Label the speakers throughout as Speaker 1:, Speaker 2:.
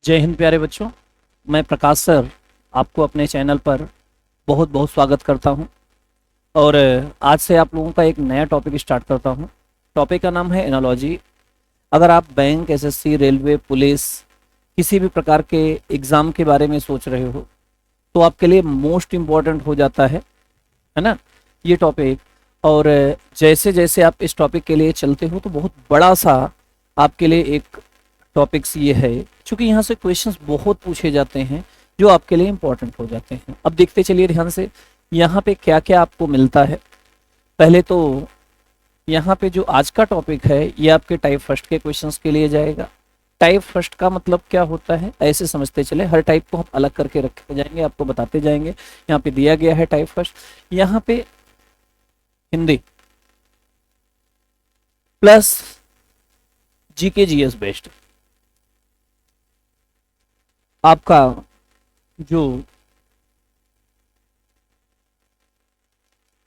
Speaker 1: जय हिंद प्यारे बच्चों। मैं प्रकाश सर आपको अपने चैनल पर बहुत बहुत स्वागत करता हूं। और आज से आप लोगों का एक नया टॉपिक स्टार्ट करता हूं। टॉपिक का नाम है एनालॉजी। अगर आप बैंक, एसएससी, रेलवे, पुलिस, किसी भी प्रकार के एग्ज़ाम के बारे में सोच रहे हो तो आपके लिए मोस्ट इम्पॉर्टेंट हो जाता है ना, ये टॉपिक। और जैसे जैसे आप इस टॉपिक के लिए चलते हो तो बहुत बड़ा सा आपके लिए एक टॉपिक्स ये है, क्योंकि यहाँ से क्वेश्चंस बहुत पूछे जाते हैं जो आपके लिए इंपॉर्टेंट हो जाते हैं। अब देखते चलिए ध्यान से यहाँ पे क्या क्या आपको मिलता है। पहले तो यहाँ पे जो आज का टॉपिक है ये आपके टाइप फर्स्ट के क्वेश्चंस के लिए जाएगा। टाइप फर्स्ट का मतलब क्या होता है ऐसे समझते चले, हर टाइप को हम अलग करके रखते जाएंगे, आपको बताते जाएंगे। यहाँ पे दिया गया है टाइप फर्स्ट, यहाँ पे Hindi plus GK GS based आपका जो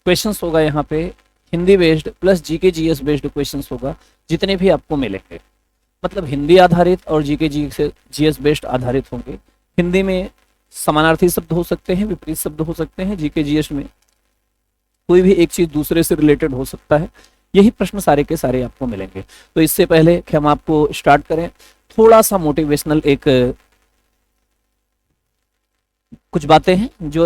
Speaker 1: क्वेश्चंस होगा, यहाँ पे Hindi based plus GK GS based questions होगा जितने भी आपको मिलेंगे। मतलब हिंदी आधारित और जीके जीएस बेस्ड आधारित होंगे। हिंदी में समानार्थी शब्द हो सकते हैं, विपरीत शब्द हो सकते हैं। जीके जीएस में कोई भी एक चीज दूसरे से रिलेटेड हो सकता है। यही प्रश्न सारे के सारे आपको मिलेंगे। तो इससे पहले कि हम आपको स्टार्ट करें, थोड़ा सा मोटिवेशनल एक कुछ बातें हैं जो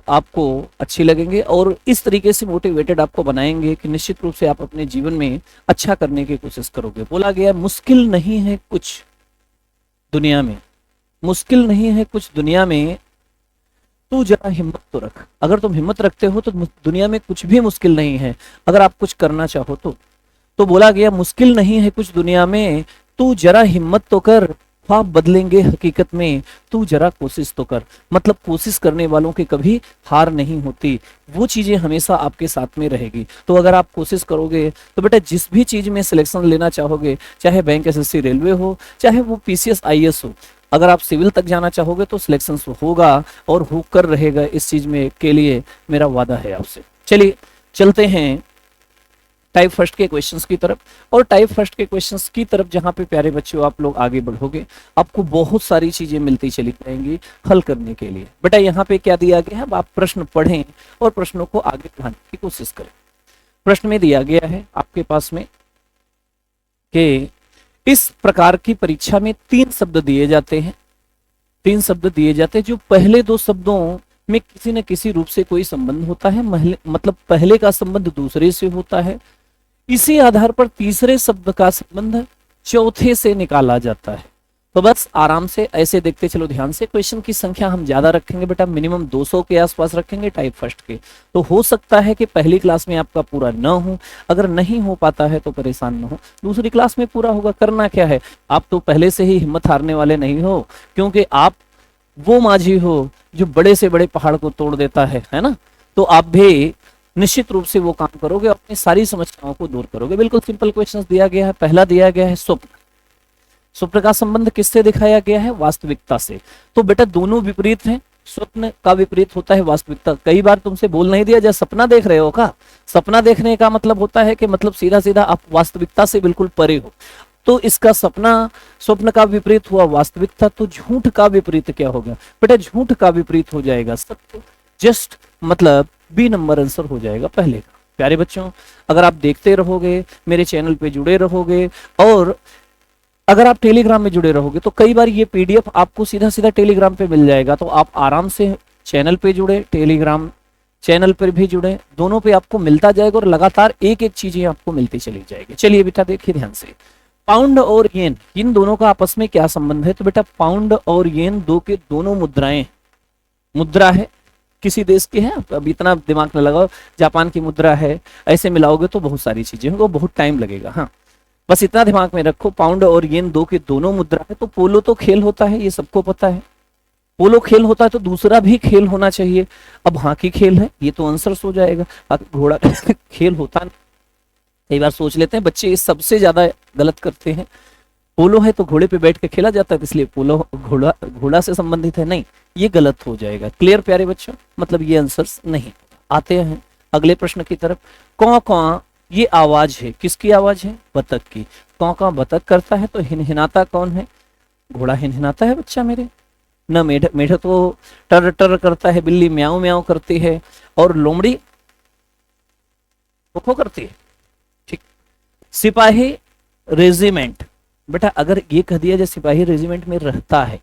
Speaker 1: आपको अच्छी लगेंगे और इस तरीके से मोटिवेटेड आपको बनाएंगे कि निश्चित रूप से आप अपने जीवन में अच्छा करने की कोशिश करोगे। बोला गया मुश्किल नहीं है कुछ दुनिया में, मुश्किल नहीं है कुछ दुनिया में, तू जरा हिम्मत तो रख। अगर तुम हिम्मत रखते हो तो दुनिया में कुछ भी मुश्किल नहीं है, अगर आप कुछ करना चाहो तो बोला गया मुश्किल नहीं है कुछ दुनिया में, तू जरा हिम्मत तो कर, ख्वाब बदलेंगे हकीकत में, तू जरा कोशिश तो कर। मतलब कोशिश करने वालों की कभी हार नहीं होती, वो चीजें हमेशा आपके साथ में रहेगी। तो अगर आप कोशिश करोगे तो बेटा जिस भी चीज में सिलेक्शन लेना चाहोगे, चाहे बैंक, एसएससी, रेलवे हो, चाहे वो पीसीएस, आईएएस हो, अगर आप सिविल तक जाना चाहोगे तो सिलेक्शन होगा और होकर रहेगा। इस चीज में के लिए मेरा वादा है आपसे। चलिए चलते हैं टाइप फर्स्ट के क्वेश्चंस की तरफ। और टाइप फर्स्ट के क्वेश्चंस की तरफ जहां पे प्यारे बच्चों आप लोग आगे बढ़ोगे, आपको बहुत सारी चीजें मिलती चली जाएंगी हल करने के लिए। बेटा यहाँ पे क्या दिया गया है, अब आप प्रश्न पढ़ें और प्रश्नों को आगे बढ़ाने की कोशिश करें। प्रश्न में दिया गया है आपके पास में कि इस प्रकार की परीक्षा में 3 शब्द दिए जाते हैं। 3 शब्द दिए जाते हैं जो पहले 2 शब्दों में किसी न किसी रूप से कोई संबंध होता है, मतलब पहले का संबंध दूसरे से होता है। इसी आधार पर तीसरे शब्द का संबंध चौथे से निकाला जाता है। तो बस आराम से ऐसे देखते चलो ध्यान से। क्वेश्चन की संख्या हम ज्यादा रखेंगे बेटा, मिनिमम 200 के आसपास रखेंगे टाइप फर्स्ट के। तो हो सकता है कि पहली क्लास में आपका पूरा न हो, अगर नहीं हो पाता है तो परेशान न हो, दूसरी क्लास में पूरा होगा। करना क्या है, आप तो पहले से ही हिम्मत हारने वाले नहीं हो, क्योंकि आप वो माझी हो जो बड़े से बड़े पहाड़ को तोड़ देता है ना। तो आप भी निश्चित रूप से वो काम करोगे, अपनी सारी समस्याओं को दूर करोगे। बिल्कुल सिंपल क्वेश्चंस दिया गया है। पहला दिया गया है स्वप्न। स्वप्न का संबंध किससे दिखाया गया है, वास्तविकता से। तो बेटा दोनों विपरीत हैं, स्वप्न का विपरीत होता है वास्तविकता। कई बार तुमसे बोल नहीं दिया, जैसे सपना देख रहे हो का, सपना देखने का मतलब होता है कि मतलब सीधा सीधा आप वास्तविकता से बिल्कुल परे हो। तो इसका सपना, स्वप्न का विपरीत हुआ वास्तविकता। तो झूठ का विपरीत क्या होगा बेटा, झूठ का विपरीत हो जाएगा सत्य। जस्ट मतलब बी नंबर आंसर हो जाएगा पहले का। प्यारे बच्चों अगर आप देखते रहोगे, मेरे चैनल पे जुड़े रहोगे और अगर आप टेलीग्राम में जुड़े रहोगे तो कई बार ये पीडीएफ आपको सीधा सीधा टेलीग्राम पे मिल जाएगा। तो आप आराम से चैनल पे जुड़े, टेलीग्राम चैनल पर भी जुड़े, दोनों पे आपको मिलता जाएगा और लगातार एक एक चीजें आपको मिलती चली जाएगी। चलिए बेटा देखिए ध्यान से, पाउंड और येन, इन दोनों का आपस में क्या संबंध है। तो बेटा पाउंड और येन दो के दोनों मुद्राएं, मुद्रा है किसी देश की है, अब इतना दिमाग में लगाओ, जापान की मुद्रा है, ऐसे मिलाओगे तो बहुत सारी चीजें होंगी, बहुत टाइम लगेगा। हाँ बस इतना दिमाग में रखो, पाउंड और येन दो के दोनों मुद्रा है। तो पोलो तो खेल होता है, ये सबको पता है। पोलो खेल होता है तो दूसरा भी खेल होना चाहिए। अब हॉकी खेल है, ये तो आंसर हो जाएगा। घोड़ा खेल होता नहीं, कई बार सोच लेते हैं बच्चे, ये सबसे ज्यादा गलत करते हैं। पोलो है तो घोड़े पे बैठ के खेला जाता है, इसलिए पोलो घोड़ा घोड़ा से संबंधित है, नहीं, ये गलत हो जाएगा। क्लियर प्यारे बच्चों, मतलब ये आंसर्स नहीं। आते हैं अगले प्रश्न की तरफ। कौ कौ, ये आवाज है, किसकी आवाज है, बतख की। कौ कौ बतख करता है तो हिनहिनाता कौन है, घोड़ा हिनहिनाता है बच्चा मेरे, न मेढक, मेढक तो टर टर करता है, बिल्ली म्याऊं म्याऊं करती है, और लोमड़ी खो करती है। ठीक। सिपाही रेजिमेंट, बेटा अगर ये कह दिया जाए सिपाही रेजिमेंट में रहता है,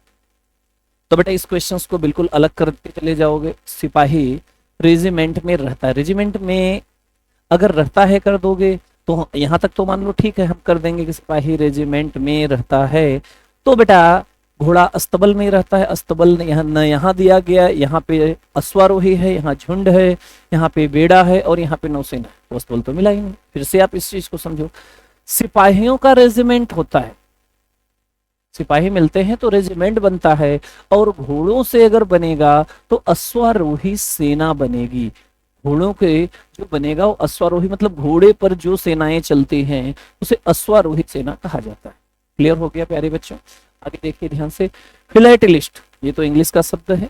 Speaker 1: तो बेटा इस क्वेश्चंस को बिल्कुल अलग करते चले जाओगे। सिपाही रेजिमेंट में रहता है, रेजिमेंट में अगर रहता है कर दोगे तो यहां तक तो मान लो ठीक है, हम कर देंगे कि सिपाही रेजिमेंट में रहता है। तो बेटा घोड़ा अस्तबल में रहता है, अस्तबल ने यहाँ न यहाँ दिया गया, यहाँ पे अश्वारोही है, यहाँ झुंड है, यहाँ पे बेड़ा है, और यहाँ पे नौसेना है, तो अस्तबल तो मिला ही नहीं। फिर से आप इस चीज को समझो, सिपाहियों का रेजिमेंट होता है, सिपाही मिलते हैं तो रेजिमेंट बनता है, और घोड़ों से अगर बनेगा तो अश्वारोही सेना बनेगी। घोड़ों के जो बनेगा वो अश्वारोही, मतलब घोड़े पर जो सेनाएं चलती हैं उसे अश्वारोही सेना कहा जाता है। क्लियर हो गया प्यारे बच्चों? आगे देखिए ध्यान से, फिलैटेलिस्ट, ये तो इंग्लिश का शब्द है।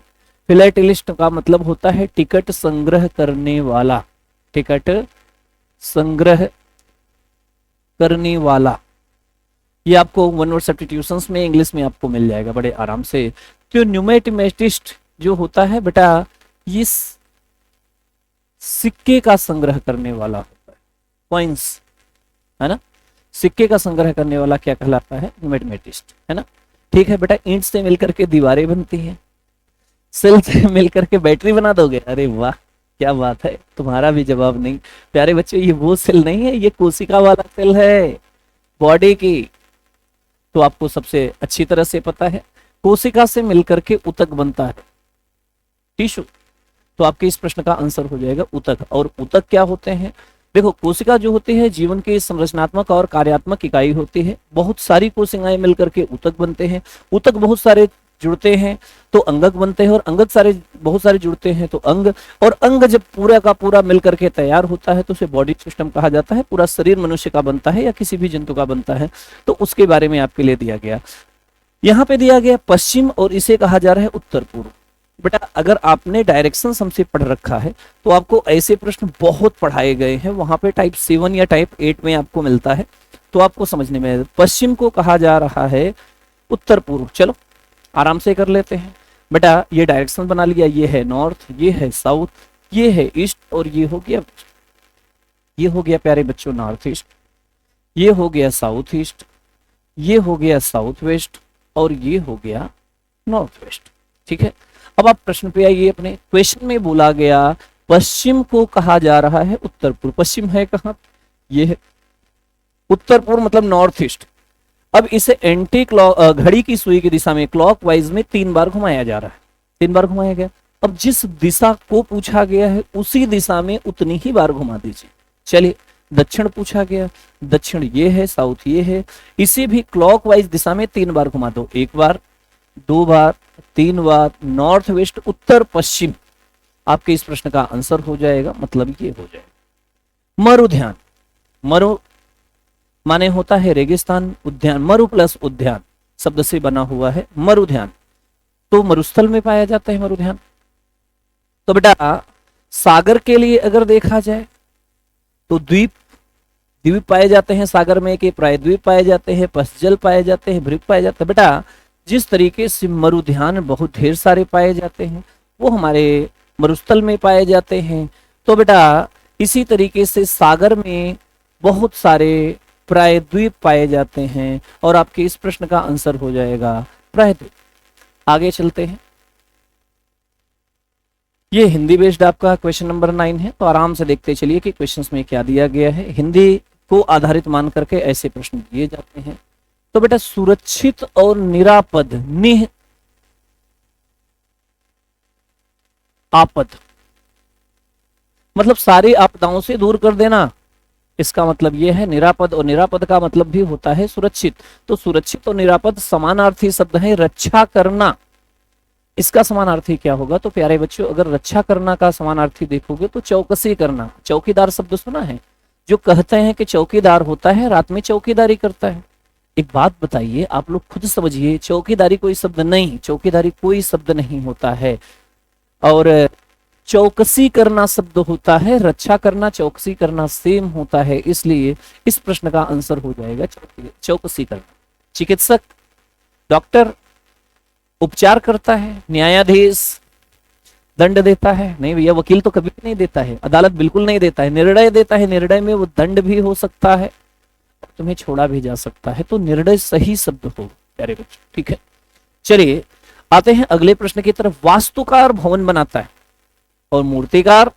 Speaker 1: फिलैटेलिस्ट का मतलब होता है टिकट संग्रह करने वाला, टिकट संग्रह करने वाला। ये आपको वन वर्ड सब्स्टिट्यूशंस में इंग्लिश में आपको मिल जाएगा बड़े आराम से। तो न्यूमेटिमेटिस्ट जो होता है बेटा, ये सिक्के का संग्रह करने वाला होता है, कॉइंस, है ना, सिक्के का संग्रह करने वाला क्या कहलाता है? न्यूमेटिमेटिस्ट, है ना। ठीक है बेटा, ईंट से मिलकर के दीवारें बनती हैं, सेल से मिलकर के बैटरी बना दोगे, अरे वाह क्या बात है, तुम्हारा भी जवाब नहीं प्यारे बच्चे। ये वो सेल नहीं है, ये कोशिका वाला सेल है बॉडी की, तो आपको सबसे अच्छी तरह से पता है। कोशिका से मिलकर के ऊतक बनता है, टिश्यू, तो आपके इस प्रश्न का आंसर हो जाएगा ऊतक। और ऊतक क्या होते हैं? देखो, कोशिका जो होती है जीवन की संरचनात्मक और कार्यात्मक इकाई होती है। बहुत सारी कोशिकाएं मिलकर के ऊतक बनते हैं, ऊतक बहुत सारे जुड़ते हैं तो अंगक बनते हैं, और अंगक सारे बहुत सारे जुड़ते हैं तो अंग, और अंग जब पूरा का पूरा मिलकर के तैयार होता है तो उसे बॉडी सिस्टम कहा जाता है। पूरा शरीर मनुष्य का बनता है या किसी भी जंतु का बनता है, तो उसके बारे में आपके लिए दिया गया। यहाँ पे दिया गया पश्चिम, और इसे कहा जा रहा है उत्तर पूर्व। बेटा अगर आपने डायरेक्शन हमसे पढ़ रखा है तो आपको ऐसे प्रश्न बहुत पढ़ाए गए हैं, वहां पे टाइप 7 या टाइप 8 में आपको मिलता है, तो आपको समझने में। पश्चिम को कहा जा रहा है उत्तर पूर्व। चलो आराम से कर लेते हैं बेटा, ये डायरेक्शन बना लिया, ये है नॉर्थ, ये है साउथ, ये है ईस्ट, और ये हो गया, ये हो गया प्यारे बच्चों नॉर्थ ईस्ट, ये हो गया साउथ ईस्ट, ये हो गया साउथ वेस्ट, और ये हो गया नॉर्थ वेस्ट। ठीक है, अब आप प्रश्न पे आइए अपने। क्वेश्चन में बोला गया पश्चिम को कहा जा रहा है उत्तर पूर्व। पश्चिम है कहाँ? ये है उत्तर पूर्व, मतलब नॉर्थ ईस्ट। अब इसे एंटी क्लॉक, घड़ी की सुई की दिशा में क्लॉकवाइज में 3 बार घुमाया जा रहा है, 3 बार घुमाया गया। अब जिस दिशा को पूछा गया है उसी दिशा में उतनी ही बार घुमा दीजिए। चलिए, दक्षिण पूछा गया, दक्षिण ये है, साउथ ये है, इसे भी क्लॉकवाइज दिशा में 3 बार घुमा दो, 1 बार, 2 बार, 3 बार, नॉर्थ वेस्ट, उत्तर पश्चिम। आपके इस प्रश्न का आंसर हो जाएगा, मतलब ये हो जाएगा मरुध्यान। मरु माने होता है रेगिस्तान, उद्यान, मरु प्लस उद्यान शब्द से बना हुआ है मरुध्यान, तो मरुस्थल में पाया जाता है मरुध्यान। तो बेटा सागर के लिए अगर देखा जाए तो द्वीप, द्वीप पाए जाते हैं सागर में, के प्रायद्वीप पाए जाते हैं, पशजल पाए जाते हैं, भ्रिक पाए जाते हैं। बेटा जिस तरीके से मरुध्यान बहुत ढेर सारे पाए जाते हैं वो हमारे मरुस्थल में पाए जाते हैं, तो बेटा इसी तरीके से सागर में बहुत सारे प्रायद्वीप पाए जाते हैं, और आपके इस प्रश्न का आंसर हो जाएगा प्रायद्वीप। आगे चलते हैं, ये हिंदी बेस्ड आपका क्वेश्चन नंबर 9 है, तो आराम से देखते चलिए कि क्वेश्चंस में क्या दिया गया है। हिंदी को आधारित मान करके ऐसे प्रश्न दिए जाते हैं। तो बेटा सुरक्षित और निरापद, निह आपद, मतलब सारी आपदाओं से दूर कर देना, इसका मतलब यह है निरापद, और निरापद का मतलब भी होता है सुरक्षित। तो सुरक्षित और निरापद समानार्थी शब्द है। रक्षा करना, इसका समानार्थी क्या होगा? तो प्यारे बच्चों अगर रक्षा करना का समानार्थी देखोगे तो चौकसी करना। चौकीदार शब्द सुना है? जो कहते हैं कि चौकीदार होता है रात में चौकीदारी करता है। एक बात बताइए, आप लोग खुद समझिए, चौकीदारी कोई शब्द नहीं, चौकीदारी कोई शब्द नहीं होता है, और चौकसी करना शब्द होता है। रक्षा करना, चौकसी करना सेम होता है, इसलिए इस प्रश्न का आंसर हो जाएगा चौकसी करना। चिकित्सक डॉक्टर उपचार करता है, न्यायाधीश दंड देता है? नहीं भैया, वकील तो कभी भी नहीं देता है, अदालत बिल्कुल नहीं देता है, निर्णय देता है, निर्णय में वो दंड भी हो सकता है, तुम्हें छोड़ा भी जा सकता है। तो निर्णय सही शब्द हो प्यारे बच्चों, ठीक है। चलिए आते हैं अगले प्रश्न की तरफ। वास्तुकार भवन बनाता है और मूर्तिकार,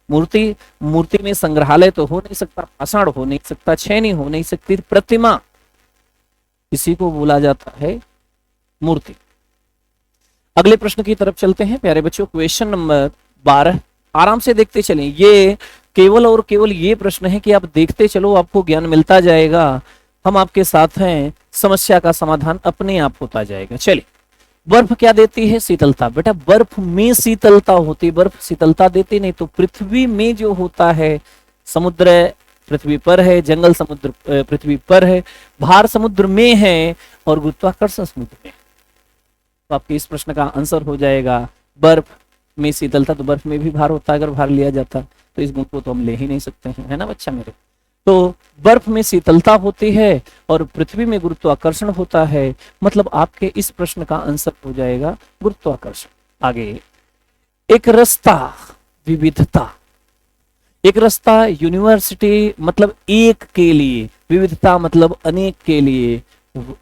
Speaker 1: मूर्ति में संग्रहालय तो हो नहीं सकता, पाषाण हो नहीं सकता, छेनी हो नहीं सकती, प्रतिमा, इसी को बोला जाता है मूर्ति। अगले प्रश्न की तरफ चलते हैं प्यारे बच्चों, क्वेश्चन नंबर 12। आराम से देखते चलें, ये केवल और केवल ये प्रश्न है कि आप देखते चलो, आपको ज्ञान मिलता जाएगा, हम आपके साथ हैं, समस्या का समाधान अपने आप होता जाएगा। चलिए, बर्फ क्या देती है? शीतलता। बेटा बर्फ में शीतलता होती, बर्फ शीतलता देती नहीं। तो पृथ्वी में जो होता है, समुद्र पृथ्वी पर है, जंगल समुद्र पृथ्वी पर है, भार समुद्र में है और गुरुत्वाकर्षण समुद्र में। तो आपके इस प्रश्न का आंसर हो जाएगा बर्फ में शीतलता। तो बर्फ में भी भार होता है, अगर भार लिया जाता तो इस गुण को तो हम ले ही नहीं सकते हैं, है ना बच्चा मेरे। तो बर्फ में शीतलता होती है और पृथ्वी में गुरुत्वाकर्षण होता है, मतलब आपके इस प्रश्न का आंसर हो जाएगा गुरुत्वाकर्षण। आगे, एक रास्ता विविधता, एक रास्ता यूनिवर्सिटी मतलब एक के लिए, विविधता मतलब अनेक के लिए,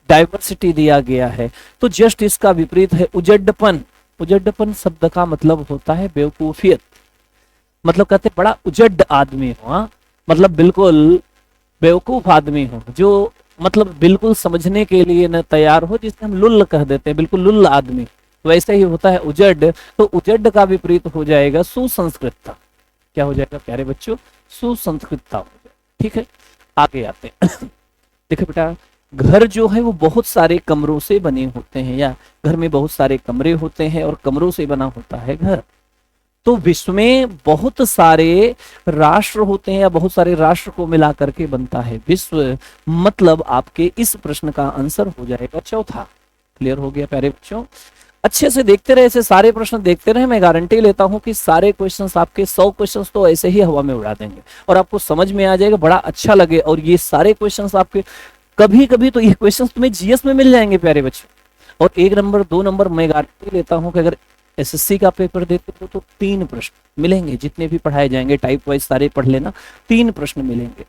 Speaker 1: डाइवर्सिटी दिया गया है। तो जस्ट इसका विपरीत है उजड्डपन। उजड्डपन शब्द का मतलब होता है बेवकूफियत, मतलब कहते बड़ा उजड्ड आदमी हो, हाँ? मतलब बिल्कुल बेवकूफ आदमी हो, जो मतलब बिल्कुल समझने के लिए न तैयार हो, जिसे हम लुल्ल कह देते हैं, बिल्कुल लुल्ल आदमी, वैसे ही होता है उजड्ड। तो उजड्ड का विपरीत हो जाएगा सुसंस्कृतता। क्या हो जाएगा प्यारे बच्चों? सुसंस्कृतता हो जाएगा, ठीक है। आगे आते हैं। देखो बेटा, घर जो है वो बहुत सारे कमरों से बने होते हैं, या घर में बहुत सारे कमरे होते हैं और कमरों से बना होता है घर। तो विश्व में बहुत सारे राष्ट्र होते हैं या बहुत सारे राष्ट्र को मिला करके बनता है विश्व, मतलब आपके इस प्रश्न का आंसर हो जाएगा चौथा। क्लियर हो गया प्यारे बच्चों? अच्छे से देखते रहे, ऐसे सारे प्रश्न देखते रहे, मैं गारंटी लेता हूं कि सारे क्वेश्चंस आपके 100 क्वेश्चंस तो ऐसे ही हवा में उड़ा देंगे और आपको समझ में आ जाएगा, बड़ा अच्छा लगे। और ये सारे क्वेश्चंस आपके कभी कभी तो ये क्वेश्चंस तुम्हें जीएस में मिल जाएंगे प्यारे बच्चों, और 1 नंबर 2 नंबर मैं गारंटी लेता हूं कि अगर एसएससी का पेपर देते हो तो 3 प्रश्न मिलेंगे, जितने भी पढ़ाए जाएंगे टाइप वाइज सारे पढ़ लेना, 3 प्रश्न मिलेंगे।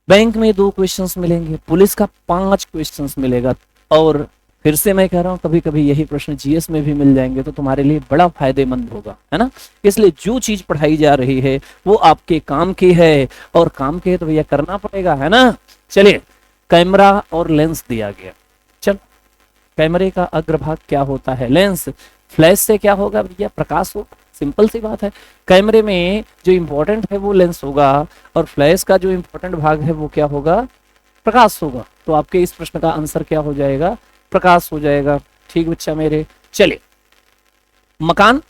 Speaker 1: बैंक में 2 क्वेश्चंस मिलेंगे, पुलिस का 5 क्वेश्चंस मिलेगा, और फिर से मैं कह रहा हूं कभी कभी यही प्रश्न जीएस में भी मिल जाएंगे, तो तुम्हारे लिए बड़ा फायदेमंद होगा, है ना। इसलिए जो चीज पढ़ाई जा रही है वो आपके काम की है, और काम के है तो भैया करना पड़ेगा, है ना। चलिए, कैमरा और लेंस दिया गया। चल, कैमरे का अग्रभाग क्या होता है? लेंस। फ्लैश से क्या होगा भैया? प्रकाश होगा, सिंपल सी बात है। कैमरे में जो इंपॉर्टेंट है वो लेंस होगा, और फ्लैश का जो इंपॉर्टेंट भाग है वो क्या होगा? प्रकाश होगा। तो आपके इस प्रश्न का आंसर क्या हो जाएगा? प्रकाश हो जाएगा। ठीक बच्चा मेरे। चलिए, मकान।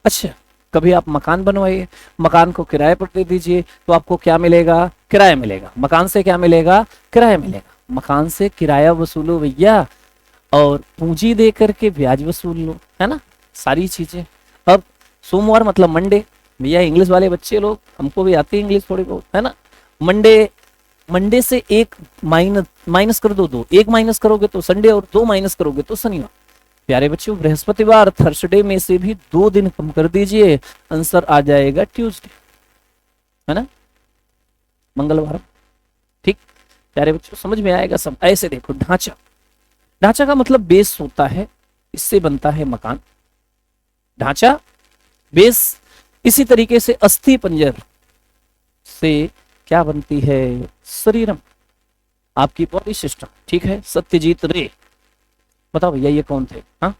Speaker 1: अच्छा, कभी आप मकान बनवाइए, मकान को किराए पर दे दीजिए, तो आपको क्या मिलेगा? किराया मिलेगा। मकान से क्या मिलेगा? किराया मिलेगा। मकान से किराया वसूलो भैया, और पूंजी दे करके ब्याज वसूल लो, है ना, सारी चीजें। अब सोमवार मतलब मंडे, भैया इंग्लिश वाले बच्चे लोग, हमको भी आती है इंग्लिश थोड़ी बहुत, है ना। मंडे, मंडे से 1 माइनस कर दो, 2 1 माइनस करोगे तो संडे, और 2 माइनस करोगे तो शनिवार। प्यारे बच्चों, बृहस्पतिवार, थर्सडे में से भी 2 दिन कम कर दीजिए, आंसर आ जाएगा ट्यूसडे, है ना, मंगलवार। ठीक प्यारे बच्चों, समझ में आएगा सब। ऐसे देखो, ढांचा। ढांचा का मतलब बेस होता है, इससे बनता है मकान। ढांचा, बेस। इसी तरीके से अस्थि पंजर से क्या बनती है? शरीरम, आपकी बॉडी सिस्टम। ठीक है। सत्यजीत रे, बताओ भैया ये कौन थे? हाँ,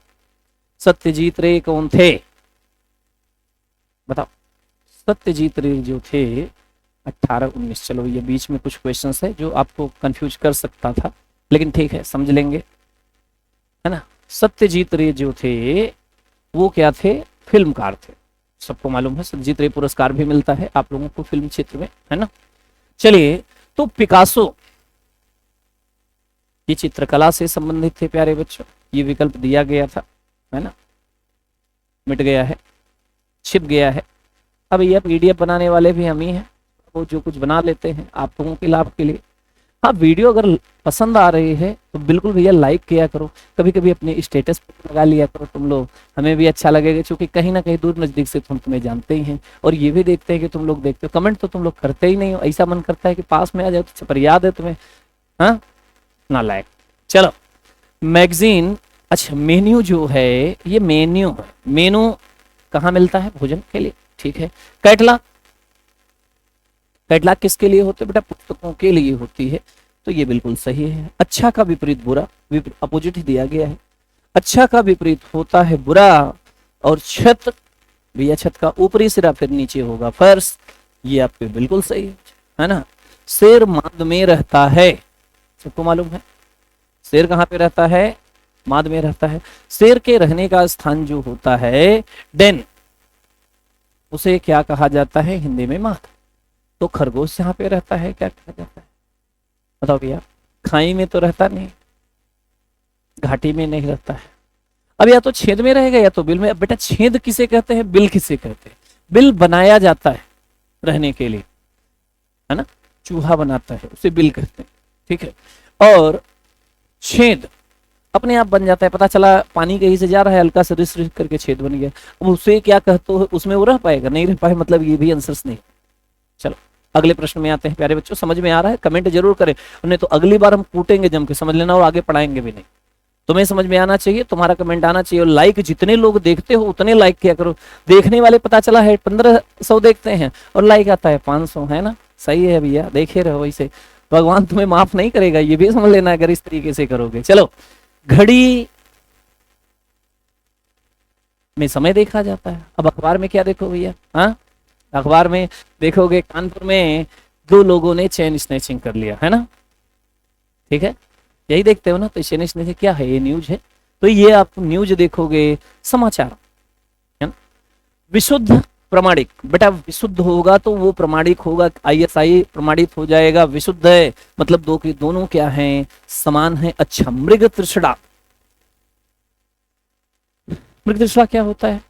Speaker 1: सत्यजीत रे कौन थे? बताओ। सत्यजीत रे जो थे 18-19, चलो ये बीच में कुछ क्वेश्चंस है जो आपको कंफ्यूज कर सकता था, लेकिन ठीक है, समझ लेंगे, है ना। सत्यजीत रे जो थे वो क्या थे? फिल्मकार थे। सबको मालूम है सत्यजीत रे पुरस्कार भी मिलता है आप लोगों को फिल्म क्षेत्र में, है ना। चलिए, तो पिकासो, ये चित्रकला से संबंधित थे प्यारे बच्चों। ये विकल्प दिया गया था, है ना, मिट गया है, छिप गया है। अब ये पीडीएफ बनाने वाले भी हम ही हैं, वो जो कुछ बना लेते हैं आप लोगों के लाभ के लिए। हाँ, वीडियो अगर पसंद आ रही है तो बिल्कुल भैया लाइक किया करो, कभी कभी अपने स्टेटस पर लगा लिया करो तुम लोग, हमें भी अच्छा लगेगा, क्योंकि कहीं ना कहीं दूर नजदीक से हम तुम्हें जानते ही हैं और ये भी देखते हैं कि तुम लोग देखते हो, कमेंट तो तुम लोग करते ही नहीं हो, ऐसा मन करता है कि पास में आ जाओ तो पर याद है तुम्हें, हाँ ना लायक। चलो मैगजीन, अच्छा मेन्यू जो है ये मेन्यू है, मेनू कहाँ मिलता है? भोजन के लिए, ठीक है। कैटलॉग, कैटलॉग किसके लिए होते हैं बेटा? पुस्तकों के लिए होती है, तो ये बिल्कुल सही है। अच्छा का विपरीत बुरा, अपोजिट ही दिया गया है, अच्छा का विपरीत होता है बुरा। और छत, भैया छत का ऊपरी सिरा फिर नीचे होगा फर्श, ये आपके बिल्कुल सही है ना। शेर माद में रहता है, सबको मालूम है शेर कहाँ पे रहता है? माद में रहता है। शेर के रहने का स्थान जो होता है डेन, उसे क्या कहा जाता है हिंदी में? माद। तो खरगोश जहाँ पे रहता है क्या कहा जाता है? बताओ भैया। खाई में तो रहता नहीं, घाटी में नहीं रहता है, अब या तो छेद में रहेगा या तो बिल में। अब बेटा छेद किसे कहते हैं, बिल किसे कहते हैं? बिल बनाया जाता है रहने के लिए, है ना, चूहा बनाता है उसे बिल कहते हैं, ठीक है। और छेद अपने आप बन जाता है, पता चला पानी कहीं से जा रहा है, हल्का से रिस रिस करके छेद बन गया, अब उसे क्या कहते हो, उसमें वो रह पाएगा? नहीं रह पाए, मतलब ये भी आंसर्स नहीं। चलो अगले प्रश्न में आते हैं प्यारे बच्चों, समझ में आ रहा है? कमेंट जरूर करें, उन्हें तो अगली बार हम कूटेंगे जम के, समझ लेना, और आगे पढ़ाएंगे भी नहीं। तुम्हें समझ में आना चाहिए, तुम्हारा कमेंट आना चाहिए, और लाइक जितने लोग देखते हो उतने लाइक किया करो। देखने वाले पता चला है 1500 देखते हैं और लाइक आता है 500, है ना, सही है भैया, देखे रहो इसे, भगवान तुम्हें माफ नहीं करेगा, ये भी समझ लेना अगर इस तरीके से करोगे। चलो घड़ी में समय देखा जाता है, अब अखबार में क्या देखो भैया? हाँ अखबार में देखोगे कानपुर में 2 लोगों ने चेन स्नैचिंग कर लिया, है ना, ठीक है, यही देखते हो ना। तो चेन स्नैचिंग क्या है? ये न्यूज है, तो ये आप न्यूज देखोगे, समाचार, है ना। विशुद्ध प्रमाणिक, बेटा विशुद्ध होगा तो वो प्रमाणिक होगा, ISI प्रमाणित हो जाएगा, विशुद्ध है मतलब दो के दोनों क्या हैं? समान है। अच्छा मृग तृष्णा, मृग तृष्णा क्या होता है?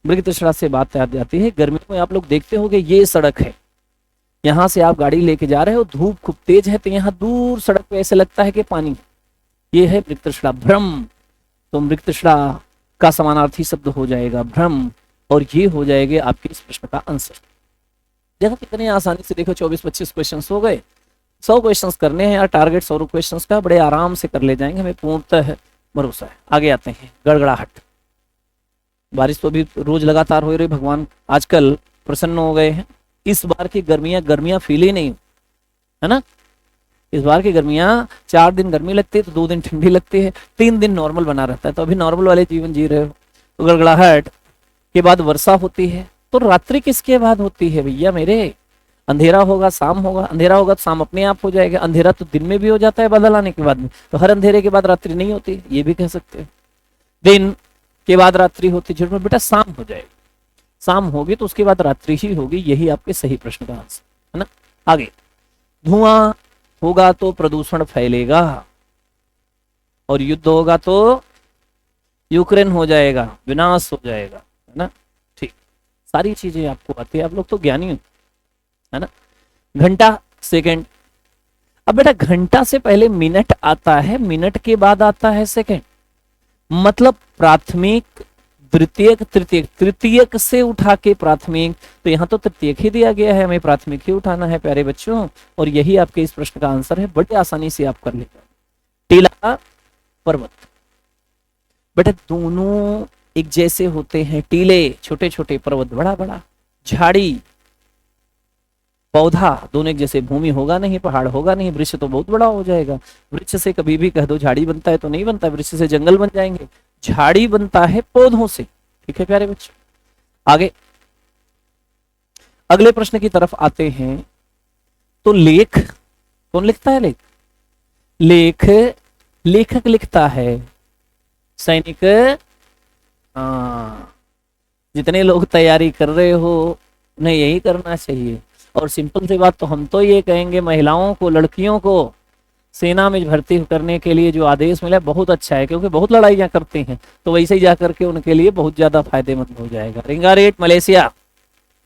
Speaker 1: मृग तृष्णा से बात याद आती है, गर्मियों में आप लोग देखते होंगे ये सड़क है, यहां से आप गाड़ी लेके जा रहे हो, धूप खूब तेज है, तो यहाँ दूर सड़क पे ऐसे लगता है कि पानी, ये है मृग तृष्णा, भ्रम। तो मृग तृष्णा का समानार्थी शब्द हो जाएगा भ्रम, और ये हो जाएगा आपके इस प्रश्न का आंसर। देखो कितने आसानी से, देखो 24-25 क्वेश्चन हो गए, 100 क्वेश्चन करने हैं यार, टारगेट 100 क्वेश्चन का, बड़े आराम से कर ले जाएंगे, हमें पूर्णतः भरोसा है। आगे आते हैं, गड़गड़ाहट, बारिश तो अभी रोज लगातार हो रही, भगवान आजकल प्रसन्न हो गए हैं, इस बार की गर्मियां फील ही नहीं, है ना। इस बार की गर्मियां 4 दिन गर्मी लगती है तो 2 दिन ठंडी लगती है, 3 दिन नॉर्मल बना रहता है, तो अभी नॉर्मल वाले जीवन जी रहे हो। तो गड़गड़ाहट के बाद वर्षा होती है, तो रात्रि किसके बाद होती है भैया मेरे? अंधेरा होगा शाम होगा, अंधेरा होगा तो शाम अपने आप हो जाएगा, अंधेरा तो दिन में भी हो जाता है बादल आने के बाद में, तो हर अंधेरे के बाद रात्रि नहीं होती, ये भी कह सकते हैं। दिन के बाद रात्रि होती है, बेटा शाम हो जाएगी, शाम होगी तो उसके बाद रात्रि ही होगी, यही आपके सही प्रश्न का आंसर है ना। आगे, धुआं होगा तो प्रदूषण फैलेगा, और युद्ध होगा तो यूक्रेन हो जाएगा, विनाश हो जाएगा, है ना, ठीक, सारी चीजें आपको आती है, आप लोग तो ज्ञानी हो, है ना। घंटा सेकंड, अब बेटा घंटा से पहले मिनट आता है, मिनट के बाद आता है सेकंड, मतलब प्राथमिक द्वितीयक तृतीयक, तृतीयक से उठा के प्राथमिक, तो यहाँ तो तृतीयक ही दिया गया है, हमें प्राथमिक ही उठाना है प्यारे बच्चों, और यही आपके इस प्रश्न का आंसर है, बड़े आसानी से आप कर लेते। टीला पर्वत, बेटा दोनों एक जैसे होते हैं, टीले छोटे छोटे, पर्वत बड़ा बड़ा, झाड़ी पौधा दोनों एक जैसे, भूमि होगा नहीं, पहाड़ होगा नहीं, वृक्ष तो बहुत बड़ा हो जाएगा, वृक्ष से कभी भी कह दो झाड़ी बनता है तो नहीं बनता, वृक्ष से जंगल बन जाएंगे, झाड़ी बनता है पौधों से, ठीक है प्यारे बच्चों। आगे अगले प्रश्न की तरफ आते हैं, तो लेख कौन लिखता है? लेख लेखक लिखता है, सैनिक, जितने लोग तैयारी कर रहे हो उन्हें यही करना चाहिए, और सिंपल सी बात तो हम तो ये कहेंगे, महिलाओं को, लड़कियों को सेना में भर्ती करने के लिए जो आदेश मिला बहुत अच्छा है, क्योंकि बहुत लड़ाइयां करते हैं, तो वैसे ही जाकर के उनके लिए बहुत ज्यादा फायदेमंद हो जाएगा। रिंगारेट मलेशिया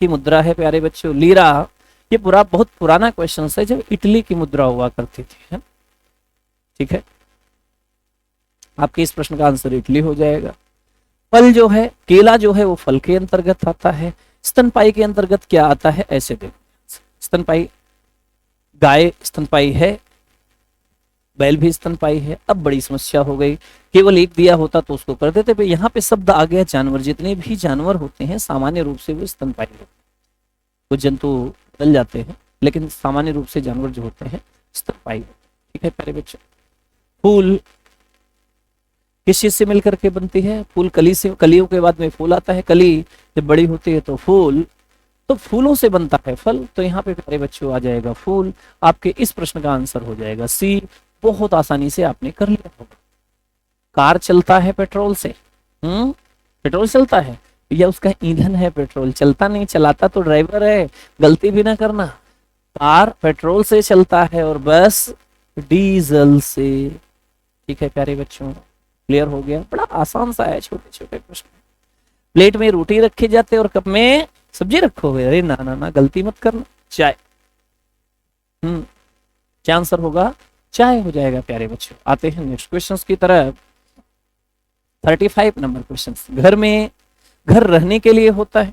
Speaker 1: की मुद्रा है प्यारे बच्चों, लीरा ये पूरा बहुत पुराना क्वेश्चन है, जब इटली की मुद्रा हुआ करती थी, है? ठीक है, आपके इस प्रश्न का आंसर इटली हो जाएगा। फल जो है, केला जो है वो फल के अंतर्गत आता है। स्तनपाई के अंतर्गत क्या आता है, ऐसे देखो, स्तनपाई, गाय स्तनपाई है, बैल भी स्तनपाई है। अब बड़ी समस्या हो गई, केवल एक दिया होता तो उसको कर देते, पे यहाँ पे शब्द आ गया जानवर। जितने भी जानवर होते हैं सामान्य रूप से वो स्तनपाई होते हैं, कुछ जंतु बदल जाते हैं, लेकिन सामान्य रूप से जानवर जो होते हैं स्तनपाई होते हैं। ठीक है प्यारे बच्चे, फूल किस चीज से मिलकर के बनती है, फूल कली से, कलियों के बाद में फूल आता है, कली जब बड़ी होती है तो फूल, तो फूलों से बनता है फल। तो यहाँ पे प्यारे बच्चों आ जाएगा फूल। आपके इस प्रश्न का आंसर हो जाएगा सी। बहुत आसानी से आपने कर लिया होगा। कार चलता है पेट्रोल से, पेट्रोल चलता है या उसका ईंधन है पेट्रोल, चलता नहीं, चलाता तो ड्राइवर है, गलती भी ना करना। कार पेट्रोल से चलता है और बस डीजल से। ठीक है प्यारे बच्चों, क्लियर हो गया। बड़ा आसान सा है, छोटे छोटे प्रश्न। प्लेट में रोटी रखे जाते और कप में सब्जी रखोगे, अरे ना ना ना, गलती मत करना। चाय, क्या आंसर होगा, चाय हो जाएगा प्यारे बच्चों। आते हैं नेक्स्ट क्वेश्चंस की तरफ। 35 नंबर क्वेश्चन। घर में, घर रहने के लिए होता है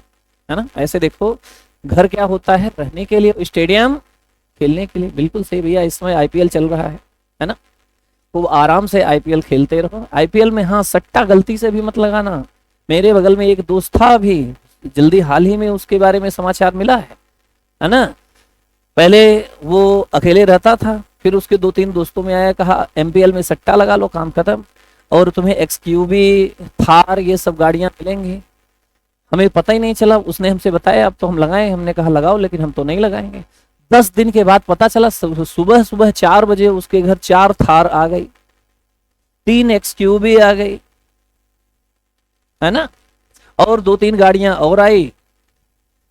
Speaker 1: ना, ऐसे देखो, घर क्या होता है, रहने के लिए, स्टेडियम खेलने के लिए। बिल्कुल सही भैया, इसमें आईपीएल चल रहा है ना, तो आराम से आईपीएल खेलते रहो। आईपीएल में हाँ सट्टा गलती से भी मत लगाना। मेरे बगल में एक दोस्त था, अभी जल्दी हाल ही में उसके बारे में समाचार मिला है ना। पहले वो अकेले रहता था, फिर उसके 2-3 दोस्तों में आया, कहा एमपीएल में सट्टा लगा लो, काम खत्म, और तुम्हें एक्सक्यूवी, थार, ये सब गाड़ियां मिलेंगी। हमें पता ही नहीं चला, उसने हमसे बताया, अब तो हम लगाए। हमने कहा लगाओ, लेकिन हम तो नहीं लगाएंगे। 10 दिन के बाद पता चला, सुबह सुबह 4 बजे उसके घर 4 थार आ गई, 3 एक्सक्यूवी आ गई, है ना, और 2-3 गाड़ियां और आई,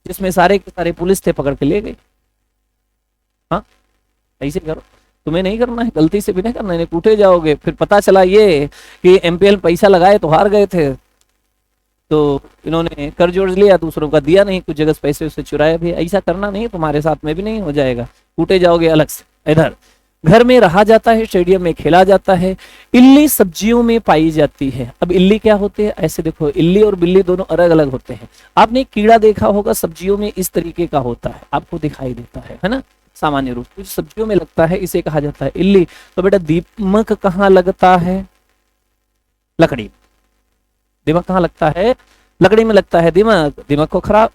Speaker 1: जिसमें सारे के सारे पुलिस थे, पकड़ के ले गई। हाँ, ऐसे करो, तुम्हें नहीं करना है, गलती से भी नहीं करना है, कूटे जाओगे। फिर पता चला ये कि एमपीएल पैसा लगाए तो हार गए थे, तो इन्होंने कर्ज वर्ज लिया, दूसरों का दिया नहीं, कुछ जगह पैसे उससे चुराया भी। ऐसा करना नहीं, तुम्हारे साथ में भी नहीं हो जाएगा, कूटे जाओगे अलग से। इधर घर में रहा जाता है, स्टेडियम में खेला जाता है। इल्ली सब्जियों में पाई जाती है। अब इल्ली क्या होते हैं, ऐसे देखो, इल्ली और बिल्ली दोनों अलग अलग होते हैं। आपने कीड़ा देखा होगा सब्जियों में, इस तरीके का होता है, आपको दिखाई देता है ना, सामान्य रूप से सब्जियों में लगता है, इसे कहा जाता है इल्ली। तो बेटा दीमक कहाँ लगता है, लकड़ी। दीमक कहाँ लगता है, लकड़ी में लगता है दीमक। दीमक को खराब,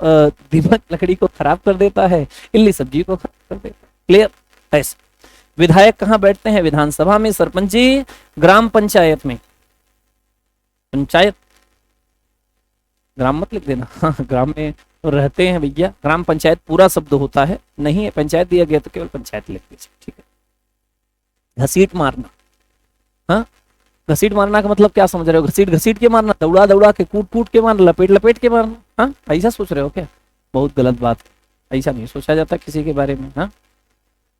Speaker 1: दीमक लकड़ी को खराब कर देता है, इल्ली सब्जी को खराब कर देता है। क्लियर। ऐसे विधायक कहाँ बैठते हैं, विधानसभा में, सरपंच जी ग्राम पंचायत में। पंचायत, ग्राम मत लिख देना, हाँ ग्राम में तो रहते हैं भैया। ग्राम पंचायत पूरा शब्द होता है, नहीं है पंचायत दिया गया तो केवल पंचायत लिख दीजिए। ठीक है। घसीट मारना, हाँ, घसीट मारना का मतलब क्या समझ रहे हो, घसीट घसीट के मारना, दौड़ा दौड़ा के, कूट कूट के मारना, लपेट लपेट के मारना, हाँ ऐसा सोच रहे हो क्या, बहुत गलत बात है, ऐसा नहीं सोचा जाता किसी के बारे में। हाँ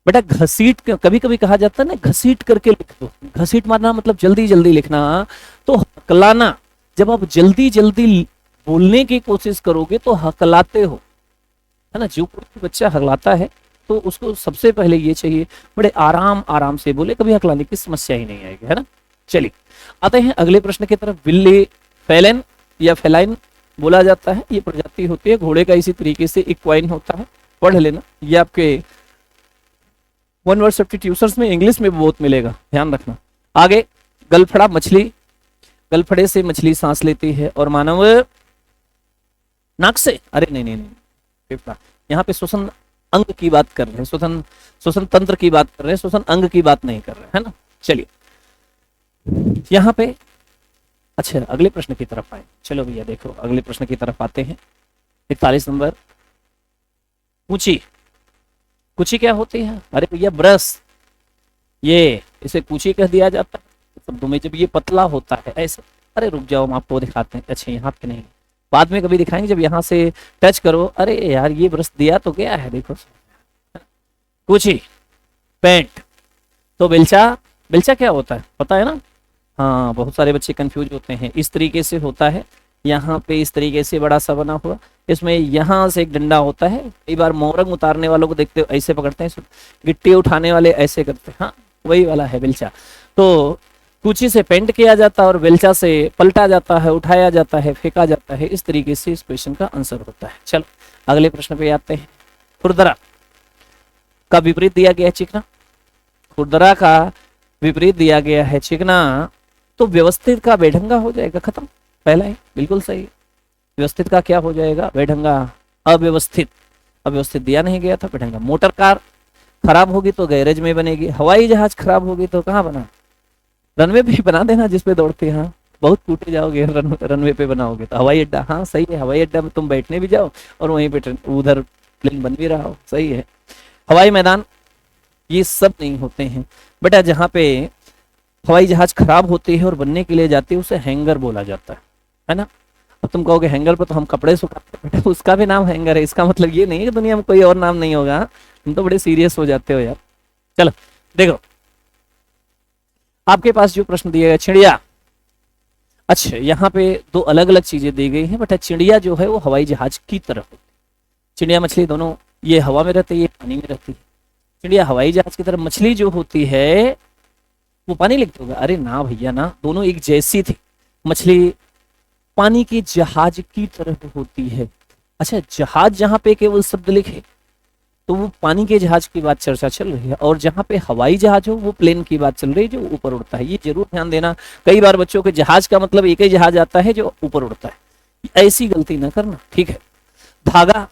Speaker 1: बेटा घसीट, कभी कभी कहा जाता है ना घसीट करके लिख दो। घसीट मारना मतलब जल्दी जल्दी लिखना। तो हकलाना, जब आप जल्दी जल्दी बोलने की कोशिश करोगे तो हकलाते हो, है ना। जो कोई बच्चा हकलाता है तो उसको सबसे पहले ये चाहिए बड़े आराम आराम से बोले, कभी हकलाने की समस्या ही नहीं आएगी, है ना। चलिए आते हैं अगले प्रश्न की तरफ। बिल्ली फेलन या फेलाइन बोला जाता है, ये प्रजाति होती है घोड़े का, इसी तरीके से इक्वाइन होता है, पढ़ लेना। ये आपके वन वर्ड सब्स्टिट्यूशंस में इंग्लिश में बहुत मिलेगा, ध्यान रखना। आगे गलफड़ा मछली, गलफड़े से मछली सांस लेती है और मानव नाक से, अरे नहीं नहीं नहीं, फेफड़ा। यहाँ पे श्वसन अंग की बात कर रहे हैं, श्वसन तंत्र की बात कर रहे हैं, श्वसन अंग की बात नहीं कर रहे हैं, है ना। चलिए यहाँ पे, अच्छा अगले प्रश्न की तरफ आए। चलो भैया देखो अगले प्रश्न की तरफ आते हैं। 41 नंबर, कूची। कूची क्या होती है, अरे भैया ब्रश, ये इसे कूची कह दिया जाता है शब्दों में, जब ये पतला होता है ऐसे। अरे रुक जाओ, हम आपको दिखाते हैं। अच्छा यहाँ पे नहीं, बाद में कभी दिखाएंगे, जब यहाँ से टच करो। अरे यार ये ब्रश दिया तो क्या है, देखो कूची। पेंट, तो बेलचा, बेलचा क्या होता है पता है ना। हाँ बहुत सारे बच्चे कंफ्यूज होते हैं, इस तरीके से होता है, यहाँ पे इस तरीके से बड़ा सा बना हुआ, इसमें यहाँ से एक डंडा होता है। कई बार मोरंग उतारने वालों को देखते हो ऐसे पकड़ते हैं, गिट्टी उठाने वाले ऐसे करते हैं, हाँ वही वाला है बेलचा। तो कूची से पेंट किया जाता है और बेलचा से पलटा जाता है, उठाया जाता है, फेंका जाता है। इस तरीके से इस क्वेश्चन का आंसर होता है। चलो अगले प्रश्न पे आते हैं। खुरदरा का विपरीत दिया गया है चिकना। खुरदरा का विपरीत दिया गया है चिकना, तो व्यवस्थित का बेढंगा हो जाएगा, खत्म। पहला है बिल्कुल सही। व्यवस्थित का क्या हो जाएगा? बेढंगा। अव्यवस्थित, अव्यवस्थित दिया नहीं गया था, बेढंगा। मोटर कार खराब होगी तो गैरेज में बनेगी। हवाई जहाज खराब होगी तो कहाँ बना? रनवे पे बना देना जिसपे दौड़ते हैं। हाँ बहुत टूटे जाओगे रनवे पे बनाओगे तो। हवाई अड्डा, हाँ सही है, हवाई अड्डा में तुम बैठने भी जाओ और वहीं पे उधर प्लेन बन भी रहा हो, सही है। हवाई मैदान ये सब नहीं होते हैं बेटा। जहाँ पे हवाई जहाज खराब होती है और बनने के लिए जाती है उसे हैंगर बोला जाता है ना। अब तुम कहोगे हैंगर पर तो हम कपड़े सुखाते हैं, बेटा उसका भी नाम हैंगर है। इसका मतलब ये नहीं है कि दुनिया में कोई और नाम नहीं होगा। तुम तो बड़े सीरियस हो जाते हो यार। चलो देखो आपके पास जो प्रश्न दिया गया, चिड़िया। अच्छा यहाँ पे दो अलग अलग चीजें दी गई हैं बेटा। चिड़िया जो है वो हवाई जहाज की तरह होती है। चिड़िया मछली दोनों ये हवा में रहती है, ये पानी में रहती है। चिड़िया हवाई जहाज की तरह, मछली जो होती है वो पानी लिखते होगा। अरे ना भैया ना, दोनों एक जैसी थी। मछली पानी की जहाज की तरह होती है। अच्छा जहाज जहां पे केवल शब्द लिखे तो वो पानी के जहाज की बात चर्चा चल रही है, और जहां पे हवाई जहाज हो वो प्लेन की बात चल रही है जो ऊपर उड़ता है। ये जरूर ध्यान देना। कई बार बच्चों के जहाज का मतलब एक ही जहाज आता है जो ऊपर उड़ता है। ऐसी गलती ना करना, ठीक है। धागा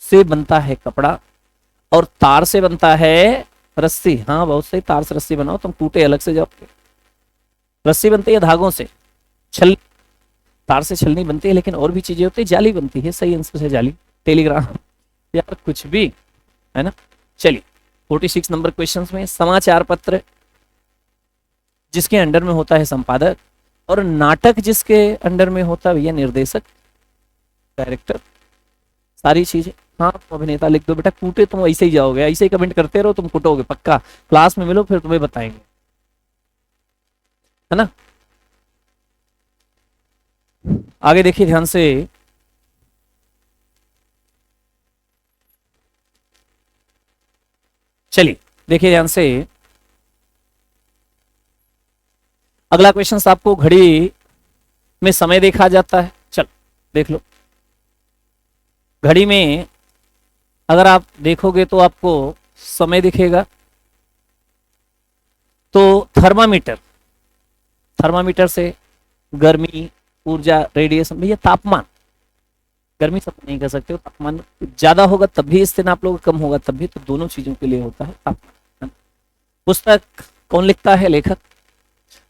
Speaker 1: से बनता है कपड़ा और तार से बनता है रस्सी। हाँ बहुत सही, तार से रस्सी बनाओ, तुम टूटे अलग से जाओगे। रस्सी बनती है धागों से, छल तार से छलनी बनती है, लेकिन और भी चीजें होती है। जाली बनती है, सही आंसर है जाली। टेलीग्राम यार कुछ भी है ना। चलिए 46 नंबर क्वेश्चन में, समाचार पत्र जिसके अंडर में होता है संपादक, और नाटक जिसके अंडर में होता है भैया निर्देशक, डायरेक्टर, सारी चीजें। हाँ तुम अभिनेता लिख दो बेटा। कूटे तुम ऐसे ही जाओगे, ऐसे ही कमेंट करते रहो, तुम कुटोगे पक्का। क्लास में मिलो फिर तुम्हें बताएंगे, है ना। आगे देखिए ध्यान से। चलिए देखिए ध्यान से। अगला क्वेश्चन आपको घड़ी में समय देखा जाता है। चल देख लो। घड़ी में अगर आप देखोगे तो आपको समय दिखेगा। तो थर्मामीटर, थर्मामीटर से गर्मी, ऊर्जा, रेडिएशन, भैया तापमान, गर्मी सब नहीं कर सकते हो। तापमान ज्यादा होगा तब भी इससे नाप लोगे, कम होगा तब भी, तो दोनों चीजों के लिए होता है तापमान। पुस्तक कौन लिखता है? लेखक।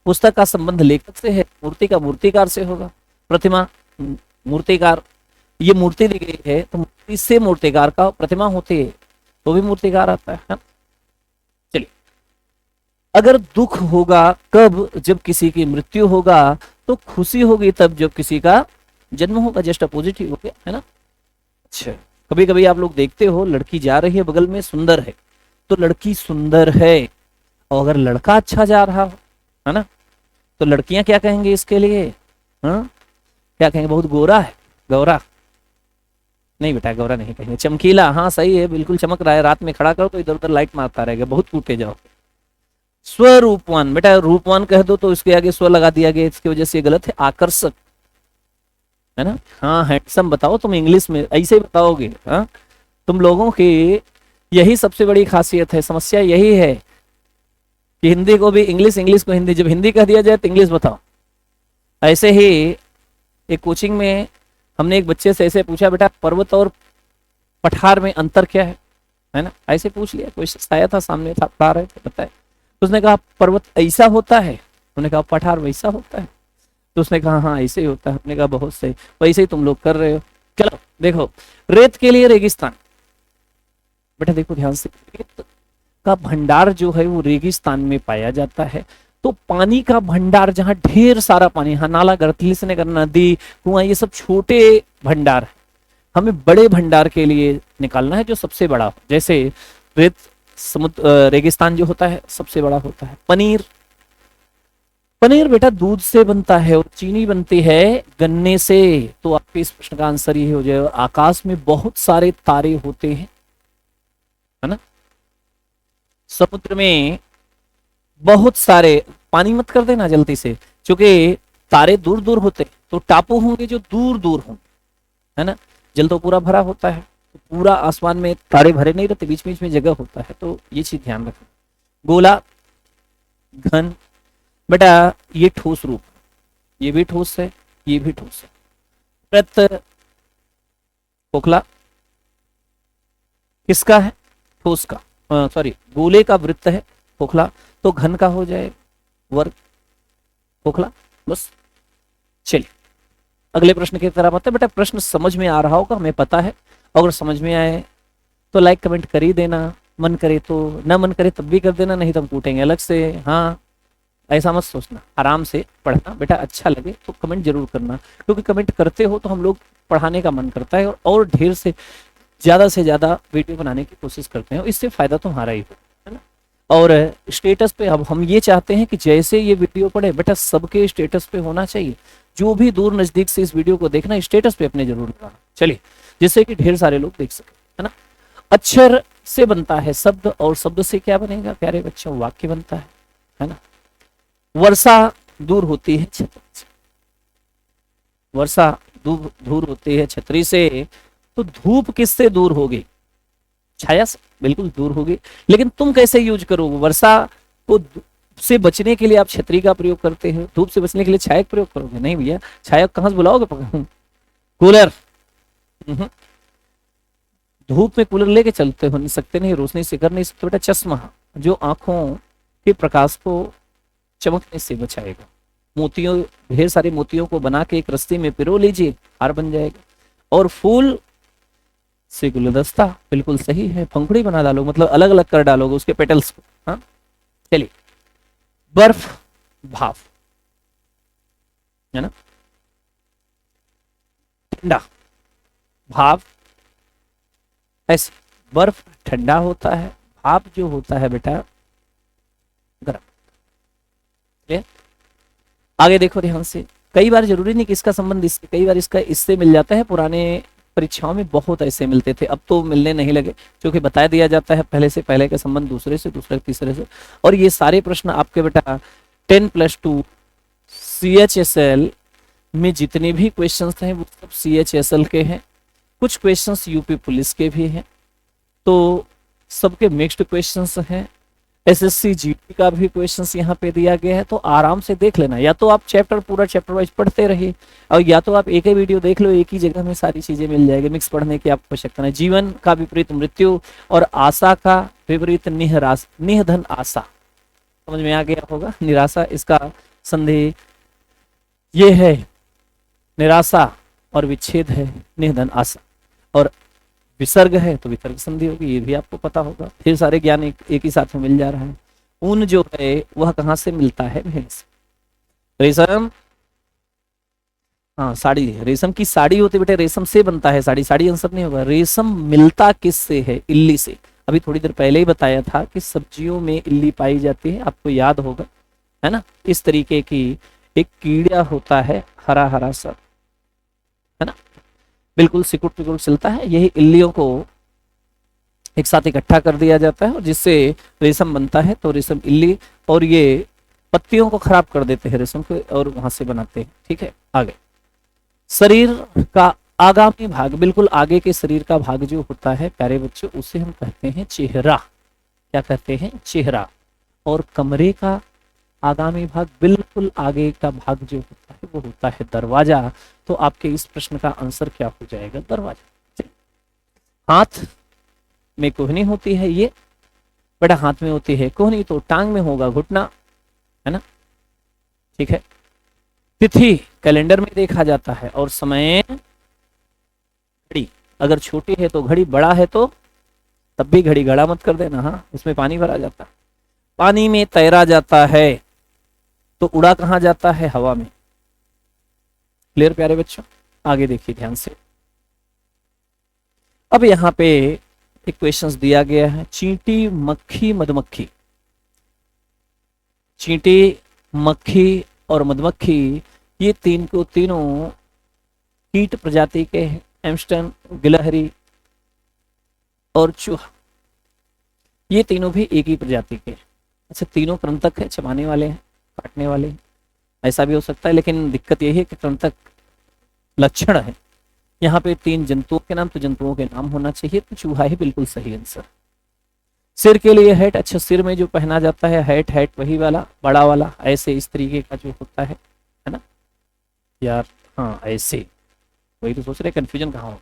Speaker 1: पुस्तक का संबंध लेखक से है, मूर्ति का मूर्तिकार से होगा। प्रतिमा मूर्तिकार, ये मूर्ति दी गई है तो मूर्ति से मूर्तिकार का, प्रतिमा होती है तो भी मूर्तिकार आता है। चलिए अगर दुख होगा कब? जब किसी की मृत्यु होगा। तो खुशी होगी तब जब किसी का जन्म होगा। जस्ट अपोजिट ही हो गया, है ना। अच्छा कभी कभी आप लोग देखते हो लड़की जा रही है बगल में, सुंदर है तो लड़की सुंदर है, और अगर लड़का अच्छा जा रहा हो, है ना, तो लड़कियां क्या कहेंगे इसके लिए? हाँ क्या कहेंगे? बहुत गोरा है, गौरा नहीं बेटा, गौरा नहीं कहेंगे, चमकीला। हाँ सही है, बिल्कुल चमक रहा है। रात में खड़ा करो तो इधर उधर लाइट मारता रहेगा, बहुत टूटे जाओ। स्वरूपवान, बेटा रूपवान कह दो तो इसके आगे स्व लगा दिया गया, इसकी वजह से ये गलत है। आकर्षक, है ना। हाँ हैंडसम बताओ, तुम इंग्लिश में ऐसे ही बताओगे। हाँ तुम लोगों की यही सबसे बड़ी खासियत है। समस्या यही है कि हिंदी को भी इंग्लिश, इंग्लिश को हिंदी। जब हिंदी कह दिया जाए तो इंग्लिश बताओ। ऐसे ही एक कोचिंग में हमने एक बच्चे से ऐसे पूछा, बेटा पर्वत और पठार में अंतर क्या है ना। ऐसे पूछ लिया, कोई आया था सामने था, पढ़ा रहे थे, बताए। तो उसने कहा पर्वत ऐसा होता है, उन्होंने कहा पठार वैसा होता है। तो उसने कहा हाँ ऐसे ही होता है। हमने कहा बहुत सही, वैसे ही तुम लोग कर रहे हो। चलो देखो, रेत के लिए रेगिस्तान। बेटा देखो ध्यान से, रेत का भंडार जो है वो रेगिस्तान में पाया जाता है। तो पानी का भंडार जहां ढेर सारा पानी, हाँ नाला, गढ़तिल नदी, कुआं, ये सब छोटे भंडार है। हमें बड़े भंडार के लिए निकालना है जो सबसे बड़ा हो। जैसे रेत समुद्र, रेगिस्तान जो होता है सबसे बड़ा होता है। पनीर, पनीर बेटा दूध से बनता है और चीनी बनती है गन्ने से। तो आपके इस प्रश्न का आंसर ये हो जाएगा। आकाश में बहुत सारे तारे होते हैं, है ना। समुद्र में बहुत सारे, पानी मत कर देना जल्दी से, क्योंकि तारे दूर दूर होते हैं तो टापू होंगे जो दूर दूर होंगे, है ना। जल तो पूरा भरा होता है, तो पूरा आसमान में तारे भरे नहीं रहते, बीच बीच में जगह होता है, तो ये चीज ध्यान रखना। गोला, घन, बेटा ये ठोस रूप, ये भी ठोस है, ये भी ठोस है। वृत्त, खोखला किसका है? ठोस का, सॉरी गोले का वृत्त है खोखला, तो घन का हो जाए वर्ग, खोखला, बस। चलिए अगले प्रश्न की तरफ आते हैं। बेटा प्रश्न समझ में आ रहा होगा, हमें पता है। अगर समझ में आए तो लाइक कमेंट कर ही देना, मन करे तो, ना मन करे तब भी कर देना, नहीं तो हम कूटेंगे अलग से। हाँ ऐसा मत सोचना, आराम से पढ़ना। बेटा अच्छा लगे तो कमेंट जरूर करना, क्योंकि कमेंट करते हो तो हम लोग पढ़ाने का मन करता है और ढेर से ज्यादा वीडियो बनाने की कोशिश करते हैं, इससे फायदा तुम्हारा ही हो, है ना। और स्टेटस पे अब हम ये चाहते हैं कि जैसे ये वीडियो पढ़े बेटा सबके स्टेटस पे होना चाहिए। जो भी दूर नजदीक से इस वीडियो को देखना, स्टेटस पे अपने जरूर लगाना, चलिए, जिससे कि ढेर सारे लोग देख सके, है ना। अक्षर से बनता है शब्द, और शब्द से क्या बनेगा प्यारे बच्चों? वाक्य बनता है ना। वर्षा दूर होती है छतरी से, वर्षा दूर होती है छतरी से, तो धूप किससे दूर होगी? छाया से बिल्कुल दूर होगी। लेकिन तुम कैसे यूज करोगे? वर्षा को से बचने के लिए आप छतरी का प्रयोग करते हो, धूप से बचने के लिए छाया का प्रयोग करोगे? नहीं भैया, छाया कहां से बुलाओगे? कूलर, धूप में कूलर लेके चलते हो नहीं सकते, नहीं रोशनी से कर नहीं सकते। बेटा चश्मा जो आंखों के प्रकाश को चमकने से बचाएगा। मोतियों, ढेर सारे मोतियों को बना के एक रस्सी में पिरो लीजिए, हार बन जाएगा। और फूल से गुलदस्ता, बिल्कुल सही है। पंखुड़ी बना डालो, मतलब अलग अलग कर डालोगे उसके पेटल्स को। हाँ चलिए, बर्फ भाप, है ना। ठंडा, भाप ऐसे, बर्फ ठंडा होता है, भाप जो होता है बेटा गर्म। आगे देखो ध्यान से, कई बार जरूरी नहीं कि इसका संबंध इससे, कई बार इसका इससे मिल जाता है। पुराने परीक्षाओं में बहुत ऐसे मिलते थे, अब तो मिलने नहीं लगे, क्योंकि बता दिया जाता है पहले से, पहले का संबंध दूसरे से, दूसरे तीसरे से। और ये सारे प्रश्न आपके बेटा 10+2 CHSL में जितने भी क्वेश्चंस हैं वो सब CHSL के हैं। कुछ क्वेश्चंस यूपी पुलिस के भी हैं, तो सबके मिक्स्ड क्वेश्चंस हैं। SSC GT का भी क्वेश्चंस यहाँ पे दिया गया है, तो आराम से देख लेना। या तो आप चैप्टर पूरा चैप्टर वाइज पढ़ते रहिए, और या तो आप एक ही वीडियो देख लो, एक ही जगह में सारी चीजें मिल जाएगी, मिक्स पढ़ने की आपको आवश्यकता नहीं। जीवन का विपरीत मृत्यु, और आशा का विपरीत निधन आशा, समझ में आ गया होगा। निराशा, इसका संधि ये है, निराशा और विच्छेद है निधन आशा, और विसर्ग है तो विसर्ग संधि होगी, ये भी आपको पता होगा। फिर सारे ज्ञान एक ही साथ में मिल जा रहा है। ऊन जो है वह कहां से मिलता है? भेड़ से। रेशम, हाँ साड़ी, रेशम की साड़ी होती है बेटे, रेशम से बनता है साड़ी, साड़ी आंसर नहीं होगा। रेशम मिलता किससे है? इल्ली से। अभी थोड़ी देर पहले ही बताया था कि सब्जियों में इल्ली पाई जाती है, आपको याद होगा, है ना। इस तरीके की एक कीड़ा होता है, हरा हरा सा, है ना, बिल्कुल सिकुड़ पिकुड़ चलता है। यही इल्लियों को एक साथ इकट्ठा कर दिया जाता है और जिससे रेशम बनता है। तो रेशम इल्ली, और ये पत्तियों को खराब कर देते हैं रेशम को, और वहां से बनाते हैं। ठीक है, आगे शरीर का आगामी भाग, बिल्कुल आगे के शरीर का भाग जो होता है प्यारे बच्चों, उसे हम कहते हैं चेहरा। क्या कहते हैं? चेहरा। और कमरे का आगामी भाग, बिल्कुल आगे का भाग जो होता है वो होता है दरवाजा। तो आपके इस प्रश्न का आंसर क्या हो जाएगा? दरवाजा। हाथ में कोहनी होती है, ये बेटा हाथ में होती है कोहनी, तो टांग में होगा घुटना, है ना। ठीक है, तिथि कैलेंडर में देखा जाता है, और समय घड़ी, अगर छोटी है तो घड़ी, बड़ा है तो तब भी घड़ी, घड़ा मत कर देना, हाँ उसमें पानी भरा जाता है। पानी में तैरा जाता है तो उड़ा कहां जाता है? हवा में। क्लियर प्यारे बच्चों? आगे देखिए ध्यान से। अब यहां पे एक क्वेश्चंस दिया गया है, चींटी, मक्खी, मधुमक्खी। चींटी, मक्खी और मधुमक्खी, ये तीनों कीट प्रजाति के हैं। एम्स्टन, गिलहरी और चूहा, ये तीनों भी एक ही प्रजाति के हैं। अच्छा, तीनों कृंतक है, चबाने वाले हैं, काटने वाले हैं, ऐसा भी हो सकता है, लेकिन दिक्कत यही है कि कृंतक लक्षण है। यहाँ पे 3 जंतुओं के नाम, तो जंतुओं के नाम होना चाहिए, तो चूहा ही बिल्कुल सही आंसर। सिर के लिए हैट, अच्छा सिर में जो पहना जाता है हैट वही वाला बड़ा वाला, ऐसे इस तरीके का जो होता है ना यार, हाँ ऐसे, वही तो सोच रहे कंफ्यूजन कहाँ हो।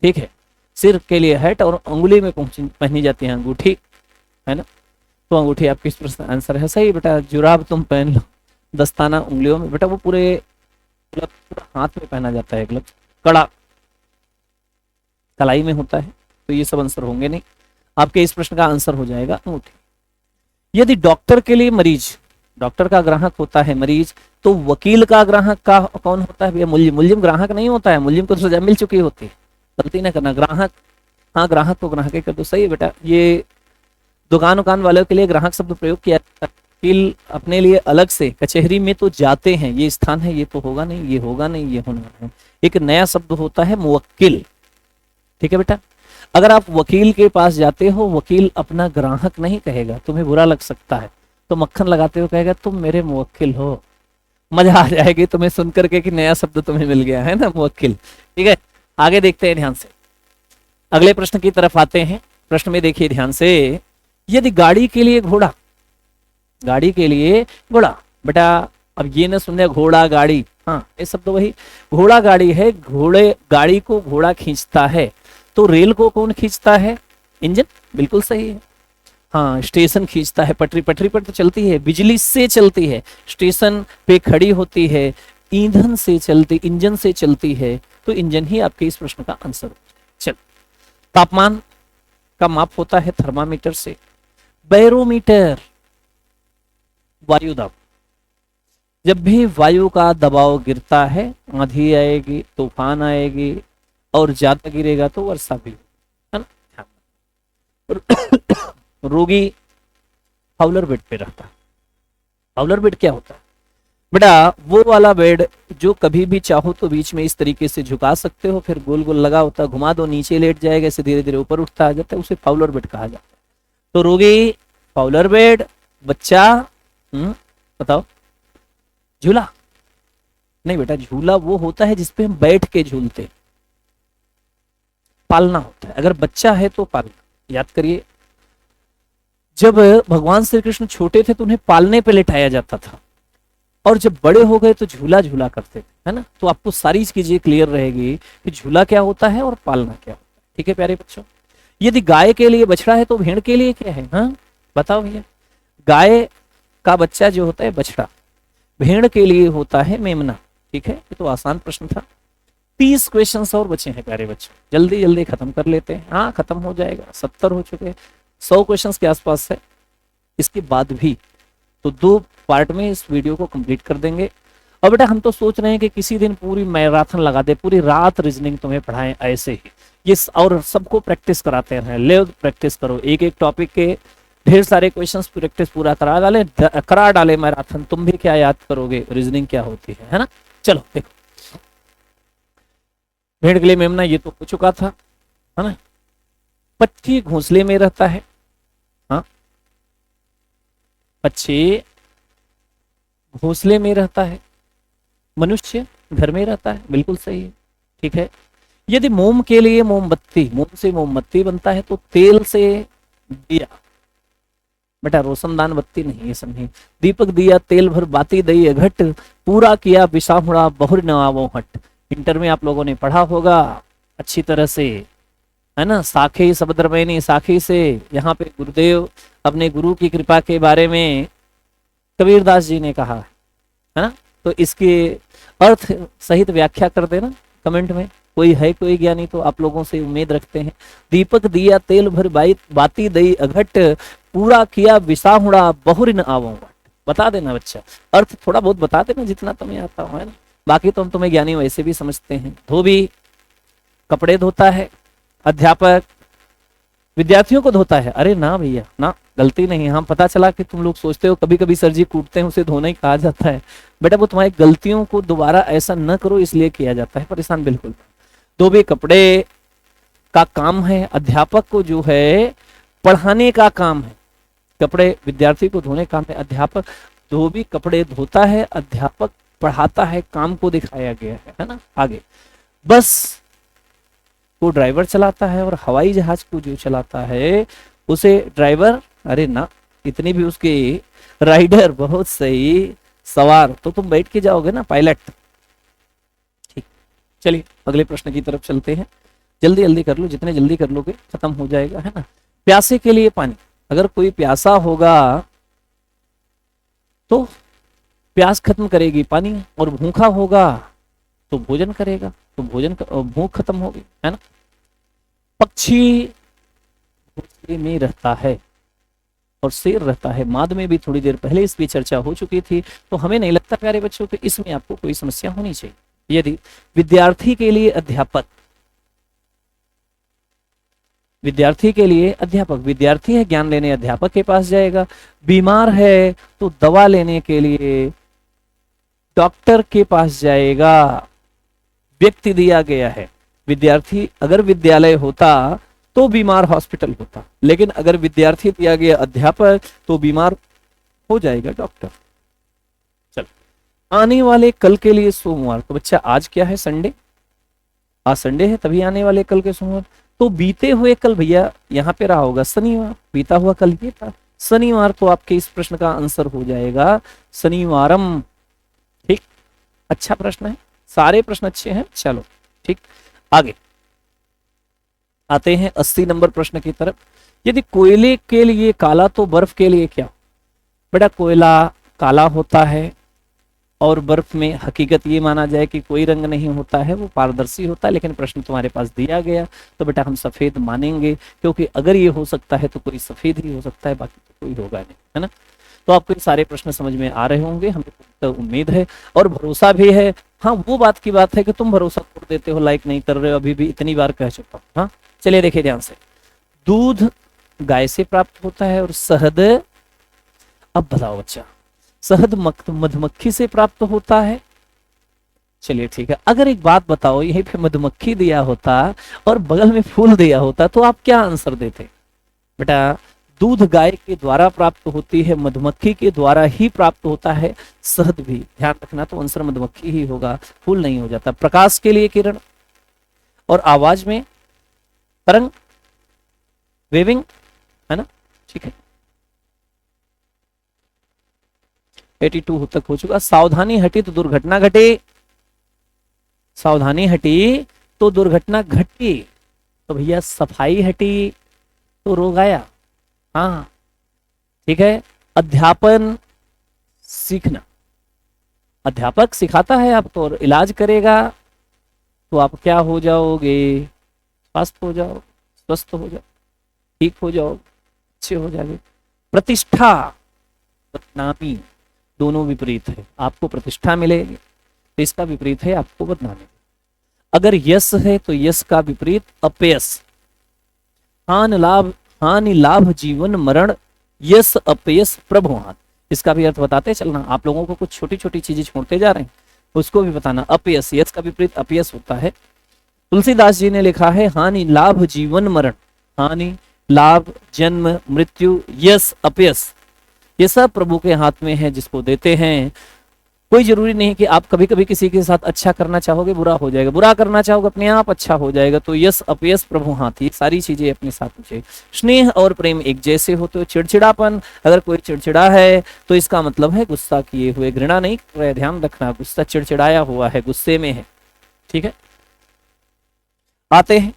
Speaker 1: ठीक है, सिर के लिए हैट और अंगुली में पहनी जाती है अंगूठी, है ना, तो अंगूठी आपकी इस प्रश्न आंसर है सही बेटा। जुराब तुम पहन लो, दस्ताना उंगलियों में, बेटा वो पूरे हाथ में पहना जाता है, ग्लव्स कड़ा कलाई में होता है, तो ये सब आंसर होंगे नहीं। आपके इस प्रश्न का आंसर हो जाएगा अंगूठी। यदि डॉक्टर के लिए मरीज, डॉक्टर का ग्राहक होता है मरीज, तो वकील का ग्राहक का कौन होता है भैया? मुल्जिम। मुल्जिम ग्राहक नहीं होता है, मुल्जिम को तो सजा मिल चुकी होती है, गलती ना करना। ग्राहक, हाँ ग्राहक को ग्राहक ही कर दो, सही है बेटा। ये दुकान वालों के लिए ग्राहक शब्द प्रयोग किया जाता है। वकील अपने लिए अलग से कचहरी में तो जाते हैं, ये स्थान है, ये तो होगा नहीं, ये होगा नहीं, ये होना है। एक नया शब्द होता है मुवक्किल, ठीक है बेटा। अगर आप वकील के पास जाते हो, वकील अपना ग्राहक नहीं कहेगा, तुम्हें बुरा लग सकता है, तो मक्खन लगाते हुए कहेगा तुम मेरे मुवक्किल हो। मजा आ जाएगी तुम्हें सुन करके कि नया शब्द तुम्हें मिल गया है ना, मुवक्किल। ठीक है, आगे देखते हैं ध्यान से, अगले प्रश्न की तरफ आते हैं। प्रश्न में देखिए ध्यान से, यदि गाड़ी के लिए घोड़ा, गाड़ी के लिए घोड़ा, बेटा अब ये ना सुनने घोड़ा गाड़ी, हाँ ये सब तो वही, घोड़ा गाड़ी है, घोड़े गाड़ी को घोड़ा खींचता है, तो रेल को कौन खींचता है? इंजन, बिल्कुल सही है। हाँ, स्टेशन खींचता है, पटरी पर तो चलती है, बिजली से चलती है, स्टेशन पे खड़ी होती है, ईंधन से चलती, इंजन से चलती है, तो इंजन ही आपके इस प्रश्न का आंसर। चल, तापमान का माप होता है थर्मामीटर से, बैरोमीटर वायु दाब। जब भी वायु का दबाव गिरता है, आंधी आएगी, तूफान आएगी, और ज्यादा गिरेगा तो वर्षा भी, है ना। रोगी फाउलर बेड पे रहता है। फाउलर बेड क्या होता है बेटा? वो वाला बेड जो कभी भी चाहो तो बीच में इस तरीके से झुका सकते हो, फिर गोल गोल लगा होता है, घुमा दो नीचे लेट जाएगा, इसे धीरे धीरे ऊपर उठता आ जाता है, उसे फाउलर बेड कहा जाता है। तो रोगी फाउलर बेड, बच्चा बताओ झूला। नहीं बेटा, झूला वो होता है जिसपे हम बैठ के झूलते, पालना होता है। अगर बच्चा है तो पालना, याद करिए जब भगवान श्री कृष्ण छोटे थे तो उन्हें पालने पे लिटाया जाता था, और जब बड़े हो गए तो झूला झूला करते थे, है ना। तो आपको सारी चीजें क्लियर रहेगी कि झूला क्या होता है और पालना क्या होता है। ठीक है प्यारे बच्चों, यदि गाय के लिए बछड़ा है तो भेड़ के लिए क्या है? हाँ बताओ भैया। गाय का बच्चा जो होता है बछड़ा, भेड़ के लिए होता है मेमना। ठीक है, ये तो आसान प्रश्न था। 30 क्वेश्चंस और बचे हैं प्यारे बच्चों, जल्दी जल्दी खत्म कर लेते हैं। हाँ खत्म हो जाएगा, 70 हो चुके हैं, 100 क्वेश्चंस के आसपास है। इसके बाद भी तो 2 पार्ट में इस वीडियो को कंप्लीट कर देंगे। और बेटा हम तो सोच रहे हैं कि किसी दिन पूरी मैराथन लगा दे, पूरी रात रीजनिंग तुम्हें पढ़ाएं ऐसे ही, ये और सबको प्रैक्टिस कराते हैं। ले प्रैक्टिस करो, एक एक टॉपिक के ढेर सारे क्वेश्चंस प्रैक्टिस पूरा करा डाले मैराथन। तुम भी क्या याद करोगे रीजनिंग क्या होती है ना। चलो देखो, भेड़ के लिए मेमना ये तो हो चुका था, है ना। पक्षी घोंसले में रहता है, हाँ पक्षी घोंसले में रहता है, मनुष्य घर में रहता है, बिल्कुल सही है। ठीक है, यदि मोम के लिए मोमबत्ती, मोम से मोमबत्ती बनता है, तो तेल से दिया, बेटा रोशनदान बत्ती नहीं है, समझे। दीपक दिया तेल भर बाती दई घट, पूरा किया बिसाहुड़ा बहुर न आवो हट। इंटर में आप लोगों ने पढ़ा होगा अच्छी तरह से, है ना। साखी सबद्रमैनी साखी से, यहाँ पे गुरुदेव अपने गुरु की कृपा के बारे में कबीरदास जी ने कहा है ना। तो इसके अर्थ सहित व्याख्या कर देना कमेंट में, कोई है कोई ज्ञानी तो आप लोगों से उम्मीद रखते हैं। दीपक दिया तेल भर बाती दई अघट, पूरा किया विसाहुड़ा बहुर न आवो, बता देना बच्चा, अर्थ थोड़ा बहुत बता देना जितना तुम्हें आता हो, है ना। बाकी तो हम तुम्हें ज्ञानी वैसे भी समझते हैं। धोबी कपड़े धोता है, अध्यापक विद्यार्थियों को धोता है? अरे ना भैया ना, गलती नहीं। हाँ, पता चला कि तुम लोग सोचते हो कभी कभी सर जी कूटते हैं उसे धोना ही कहा जाता है। बेटा वो तुम्हारी गलतियों को दोबारा ऐसा न करो इसलिए किया जाता है, परेशान बिल्कुल। धोबी कपड़े का काम है, अध्यापक को जो है पढ़ाने का काम है। कपड़े विद्यार्थी को धोने का काम है, अध्यापक धोबी कपड़े धोता है, अध्यापक पढ़ाता है, काम को दिखाया गया है ना। आगे, बस को ड्राइवर चलाता है और हवाई जहाज को जो चलाता है उसे ड्राइवर, अरे ना, इतनी भी उसके राइडर, बहुत सही, सवार तो तुम बैठ के जाओगे ना, पायलट। ठीक, चलिए अगले प्रश्न की तरफ चलते हैं। जल्दी जल्दी कर लो, जितने जल्दी कर लोगे खत्म हो जाएगा, है ना। प्यासे के लिए पानी, अगर कोई प्यासा होगा तो प्यास खत्म करेगी पानी, और भूखा होगा तो भोजन करेगा, तो भोजन भूख खत्म होगी, है ना। पक्षी घोंसले में रहता है और शेर रहता है। माद में भी थोड़ी देर पहले इसकी चर्चा हो चुकी थी, तो हमें नहीं लगता प्यारे बच्चों कि इसमें आपको कोई समस्या होनी चाहिए। यदि विद्यार्थी के लिए अध्यापक, विद्यार्थी के लिए अध्यापक, विद्यार्थी है ज्ञान लेने अध्यापक के पास जाएगा, बीमार है तो दवा लेने के लिए डॉक्टर के पास जाएगा। व्यक्ति दिया गया है, विद्यार्थी अगर विद्यालय होता तो बीमार हॉस्पिटल होता, लेकिन अगर विद्यार्थी दिया गया अध्यापक तो बीमार हो जाएगा डॉक्टर। चल, आने वाले कल के लिए सोमवार, तो बच्चा आज क्या है? संडे। आज संडे है तभी आने वाले कल के सोमवार, तो बीते हुए कल भैया यहाँ पे रहा होगा शनिवार, बीता हुआ कल ये था शनिवार, तो आपके इस प्रश्न का आंसर हो जाएगा शनिवारम। ठीक, अच्छा प्रश्न है, सारे प्रश्न अच्छे हैं। चलो ठीक, आगे आते हैं 80 नंबर प्रश्न की तरफ। यदि कोयले के लिए काला तो बर्फ के लिए क्या? बेटा कोयला काला होता है और बर्फ में हकीकत ये माना जाए कि कोई रंग नहीं होता है, वो पारदर्शी होता है, लेकिन प्रश्न तुम्हारे पास दिया गया तो बेटा हम सफेद मानेंगे, क्योंकि अगर ये हो सकता है तो कोई सफेद ही हो सकता है, बाकी तो कोई होगा नहीं, है ना। तो आपको ये सारे प्रश्न समझ में आ रहे होंगे, हमें तो उम्मीद है और भरोसा भी है। हाँ, वो बात की बात है कि तुम भरोसा तोड़ देते हो, लाइक नहीं कर रहे हो, अभी भी इतनी बार कह चुका हूँ। हाँ, चलिए देखिए ध्यान से। दूध गाय से प्राप्त होता है और शहद, अब बताओ बच्चा, शहद मधुमक्खी से प्राप्त होता है। चलिए ठीक है, अगर एक बात बताओ, यहीं पे मधुमक्खी दिया होता और बगल में फूल दिया होता तो आप क्या आंसर देते? बेटा दूध गाय के द्वारा प्राप्त होती है, मधुमक्खी के द्वारा ही प्राप्त होता है, शहद भी, ध्यान रखना, तो आंसर मधुमक्खी ही होगा, फूल नहीं हो जाता। प्रकाश के लिए किरण और आवाज में तरंग, वेविंग, है ना। ठीक है, 82 तक हो चुका। सावधानी हटी तो दुर्घटना घटी, सावधानी हटी तो दुर्घटना घटी, तो भैया सफाई हटी तो रोग आया। हाँ ठीक है, अध्यापन सीखना, अध्यापक सिखाता है आपको और इलाज करेगा तो आप क्या हो जाओगे? स्वस्थ हो जाओ, स्वस्थ हो जाओ, ठीक हो जाओ, अच्छे हो जाओगे। प्रतिष्ठा बदनामी, दोनों विपरीत है, आपको प्रतिष्ठा मिलेगी तो इसका विपरीत है आपको बदनामी। अगर यश है तो यश का विपरीत अपयश। हानि लाभ जीवन मरण, यश अपयश प्रभु हाथ, इसका भी अर्थ बताते चलना। आप लोगों को कुछ छोटी छोटी चीजें छोड़ते जा रहे हैं, उसको भी बताना। अपयश, यश का विपरीत अपयश होता है। तुलसीदास जी ने लिखा है हानि लाभ जीवन मरण, हानि लाभ जन्म मृत्यु यश अपयश, ये सब प्रभु के हाथ में है, जिसको देते हैं। कोई जरूरी नहीं कि आप कभी कभी किसी के साथ अच्छा करना चाहोगे बुरा हो जाएगा, बुरा करना चाहोगे अपने आप अच्छा हो जाएगा। तो यश अपयश प्रभु हाथ, ये सारी चीजें अपने साथ मुझे। स्नेह और प्रेम एक जैसे होते हो। चिड़चिड़ापन, अगर कोई चिड़चिड़ा है तो इसका मतलब है गुस्सा किए हुए, घृणा नहीं कर रहे, ध्यान रखना, गुस्सा चिड़चिड़ाया हुआ है, गुस्से में है। ठीक है, आते हैं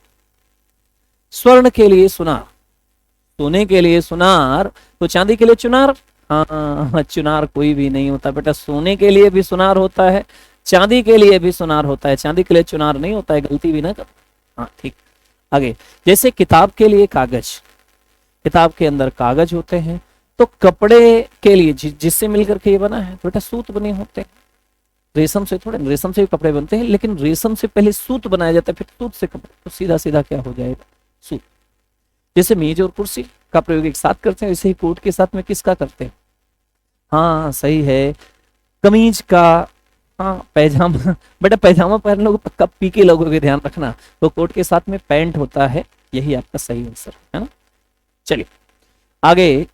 Speaker 1: स्वर्ण के लिए सुनार, सोने के लिए सुनार तो चांदी के लिए चुनार। हाँ, चुनार कोई भी नहीं होता बेटा, सोने के लिए भी सुनार होता है, चांदी के लिए भी सुनार होता है, चांदी के लिए चुनार नहीं होता है, गलती भी ना कर। हाँ ठीक, आगे जैसे किताब के लिए कागज, किताब के अंदर कागज होते हैं, तो कपड़े के लिए जिससे मिलकर के ये बना है तो बेटा सूत बने होते हैं। रेशम से थोड़े, रेशम से भी कपड़े बनते हैं, लेकिन रेशम से पहले सूत बनाया जाता है, फिर सूत से कपड़े, तो सीधा सीधा क्या हो जाएगा? सूत। जैसे मेज और कुर्सी का प्रयोग एक साथ करते हैं, वैसे ही कोट के साथ में किसका करते हैं? हाँ सही है, कमीज का। हाँ पैजामा बेटा पैजामा पहन लोगे कब पी के लोगोगे, ध्यान रखना। तो कोट के साथ में पैंट होता है, यही आपका सही आंसर है ना। चलिए आगे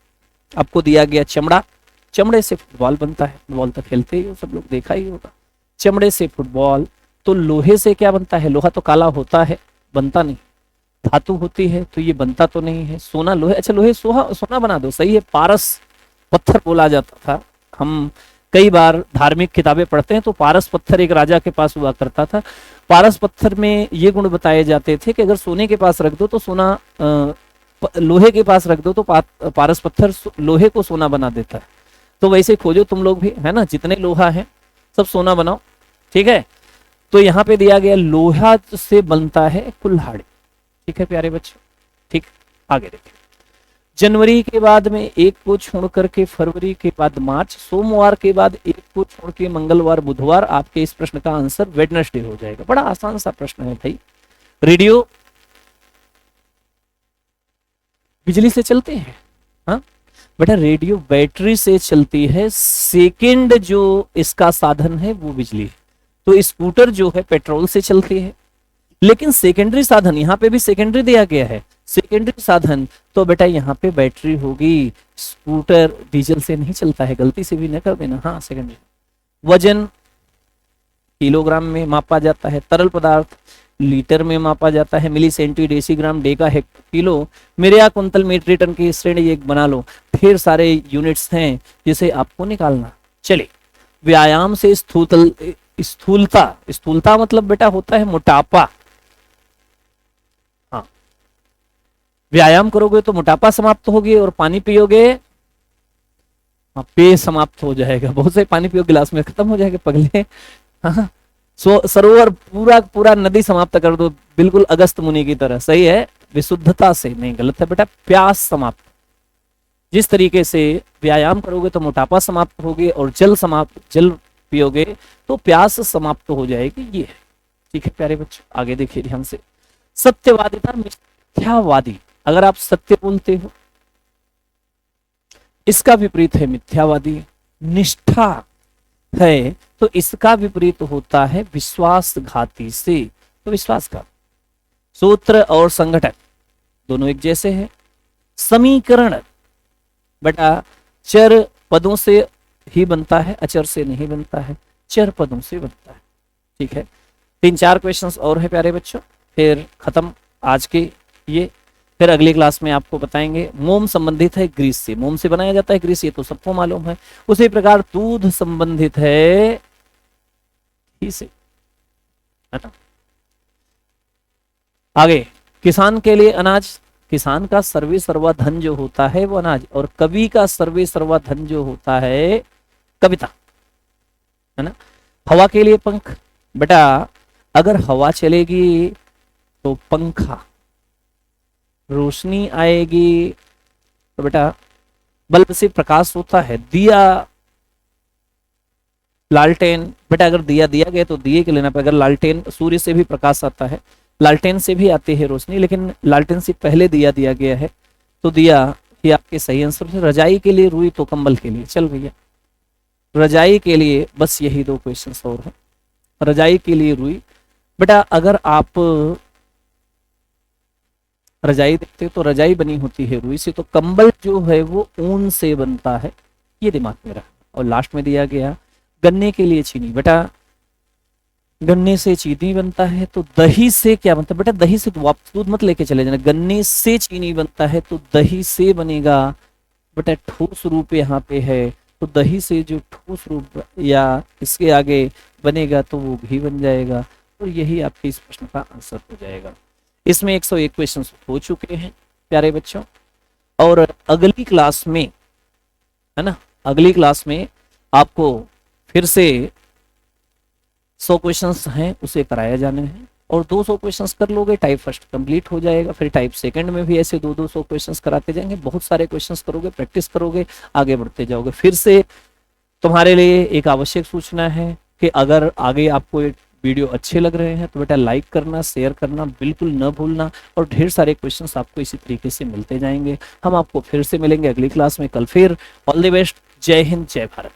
Speaker 1: आपको दिया गया चमड़ा। चमड़े से फुटबॉल बनता है, फुटबॉल तो खेलते ही हो सब लोग, देखा ही होगा। चमड़े से फुटबॉल। तो लोहे से क्या बनता है? लोहा तो काला होता है, बनता नहीं। धातु होती है तो ये बनता तो नहीं है। सोना लोहे, अच्छा लोहे सोना बना दो, सही है। पारस पत्थर बोला जाता था। हम कई बार धार्मिक किताबें पढ़ते हैं तो पारस पत्थर एक राजा के पास हुआ करता था। पारस पत्थर में ये गुण बताए जाते थे कि अगर सोने के पास रख दो तो सोना, लोहे के पास रख दो तो पारस पत्थर लोहे को सोना बना देता है। तो वैसे खोजो तुम लोग भी, है ना, जितने लोहा है सब सोना बनाओ, ठीक है। तो यहाँ पे दिया गया लोहा से बनता है कुल्हाड़ी, ठीक है प्यारे बच्चों। ठीक, आगे देखिए। जनवरी के बाद में एक को छोड़ करके फरवरी के बाद मार्च, सोमवार के बाद एक को छोड़ के मंगलवार बुधवार। आपके इस प्रश्न का आंसर वेडनेसडे हो जाएगा। बड़ा आसान सा प्रश्न है भाई। रेडियो बिजली से चलते हैं, हाँ बेटा रेडियो बैटरी से चलती है। सेकंड जो इसका साधन है वो बिजली है। तो स्कूटर जो है पेट्रोल से चलती है, लेकिन सेकेंडरी साधन यहाँ पे भी सेकेंडरी दिया गया है। सेकेंडरी साधन तो बेटा यहाँ पे बैटरी होगी। स्कूटर डीजल से नहीं चलता है, गलती से भी न कर देना। हाँ सेकेंडरी। वजन किलोग्राम में मापा जाता है, तरल पदार्थ लीटर में मापा जाता है, milli centi decigram, deca hecto kilo, myria कुंतल मीट्रिक टन की श्रेणी एक बना लो। ढेर सारे यूनिट्स हैं जिसे आपको निकालना। चलिए व्यायाम से स्थूलता, स्थूलता मतलब बेटा होता है मोटापा। हाँ व्यायाम करोगे तो मोटापा समाप्त होगी, और पानी पियोगे पेय समाप्त हो जाएगा। बहुत से पानी पियो गिलास में, खत्म हो जाएगा पगले। हाँ सरोवर पूरा पूरा नदी समाप्त कर दो, बिल्कुल अगस्त मुनि की तरह, सही है। विशुद्धता से नहीं, गलत है बेटा। प्यास समाप्त, जिस तरीके से व्यायाम करोगे तो मोटापा समाप्त होगी, और जल पियोगे तो प्यास समाप्त हो जाएगी, ये है। ठीक है प्यारे बच्चों, आगे देखिए ध्यान से। सत्यवादिता मिथ्यावादी। अगर आप सत्य बोलते हो, इसका विपरीत है मिथ्यावादी। निष्ठा है तो इसका विपरीत होता है विश्वासघाती से, तो विश्वासघात। सूत्र और संगठन दोनों एक जैसे हैं। समीकरण बेटा चर पदों से ही बनता है, अचर से नहीं बनता है, चर पदों से बनता है। ठीक है, 3-4 क्वेश्चंस और है प्यारे बच्चों, फिर खत्म आज के ये। फिर अगली क्लास में आपको बताएंगे। मोम संबंधित है ग्रीस से, मोम से बनाया जाता है ग्रीस, ये तो सबको मालूम है। उसी प्रकार दूध संबंधित है घी से, है ना। आगे किसान के लिए अनाज, किसान का सर्वे सर्वा धन जो होता है वो अनाज, और कवि का सर्वे सर्वा धन जो होता है कविता, है ना। हवा के लिए पंख, बेटा अगर हवा चलेगी तो पंखा, रोशनी आएगी तो बेटा बल्ब से प्रकाश होता है। दिया, लालटेन, बेटा अगर दिया दिया गया तो दिए के लेना पे, अगर लालटेन, सूर्य से भी प्रकाश आता है, लालटेन से भी आती है रोशनी, लेकिन लालटेन से पहले दिया दिया गया है तो दिया ही आपके सही आंसर है। रजाई के लिए, रुई तो कंबल के लिए। चल भैया रजाई के लिए बस यही 2 क्वेश्चंस और हैं। रजाई के लिए रुई, बेटा अगर आप रजाई देखते हो तो रजाई बनी होती है रुई से, तो कंबल जो है वो ऊन से बनता है, ये दिमाग में रहा। और लास्ट में दिया गया गन्ने के लिए चीनी, बेटा गन्ने से चीनी बनता है तो दही से क्या बनता है? बेटा दही से तो वापस दूध मत लेके चले जाना, गन्ने से चीनी बनता है तो दही से बनेगा। बेटा ठोस रूप यहाँ पे है तो दही से जो ठोस रूप या इसके आगे बनेगा तो वो घी बन जाएगा, और यही आपके इस प्रश्न का आंसर हो जाएगा। इसमें 101 क्वेश्चन हो चुके हैं प्यारे बच्चों, और अगली क्लास में, है ना, अगली क्लास में आपको फिर से 100 क्वेश्चंस हैं उसे कराया जाने हैं, और 200 क्वेश्चंस कर लोगे टाइप फर्स्ट कंप्लीट हो जाएगा। फिर टाइप सेकंड में भी ऐसे 200 क्वेश्चंस कराते जाएंगे। बहुत सारे क्वेश्चंस करोगे, प्रैक्टिस करोगे, आगे बढ़ते जाओगे। फिर से तुम्हारे लिए एक आवश्यक सूचना है कि अगर आगे आपको वीडियो अच्छे लग रहे हैं तो बेटा लाइक करना, शेयर करना बिल्कुल न भूलना, और ढेर सारे क्वेश्चंस आपको इसी तरीके से मिलते जाएंगे। हम आपको फिर से मिलेंगे अगली क्लास में कल फिर। ऑल द बेस्ट, जय हिंद, जय भारत।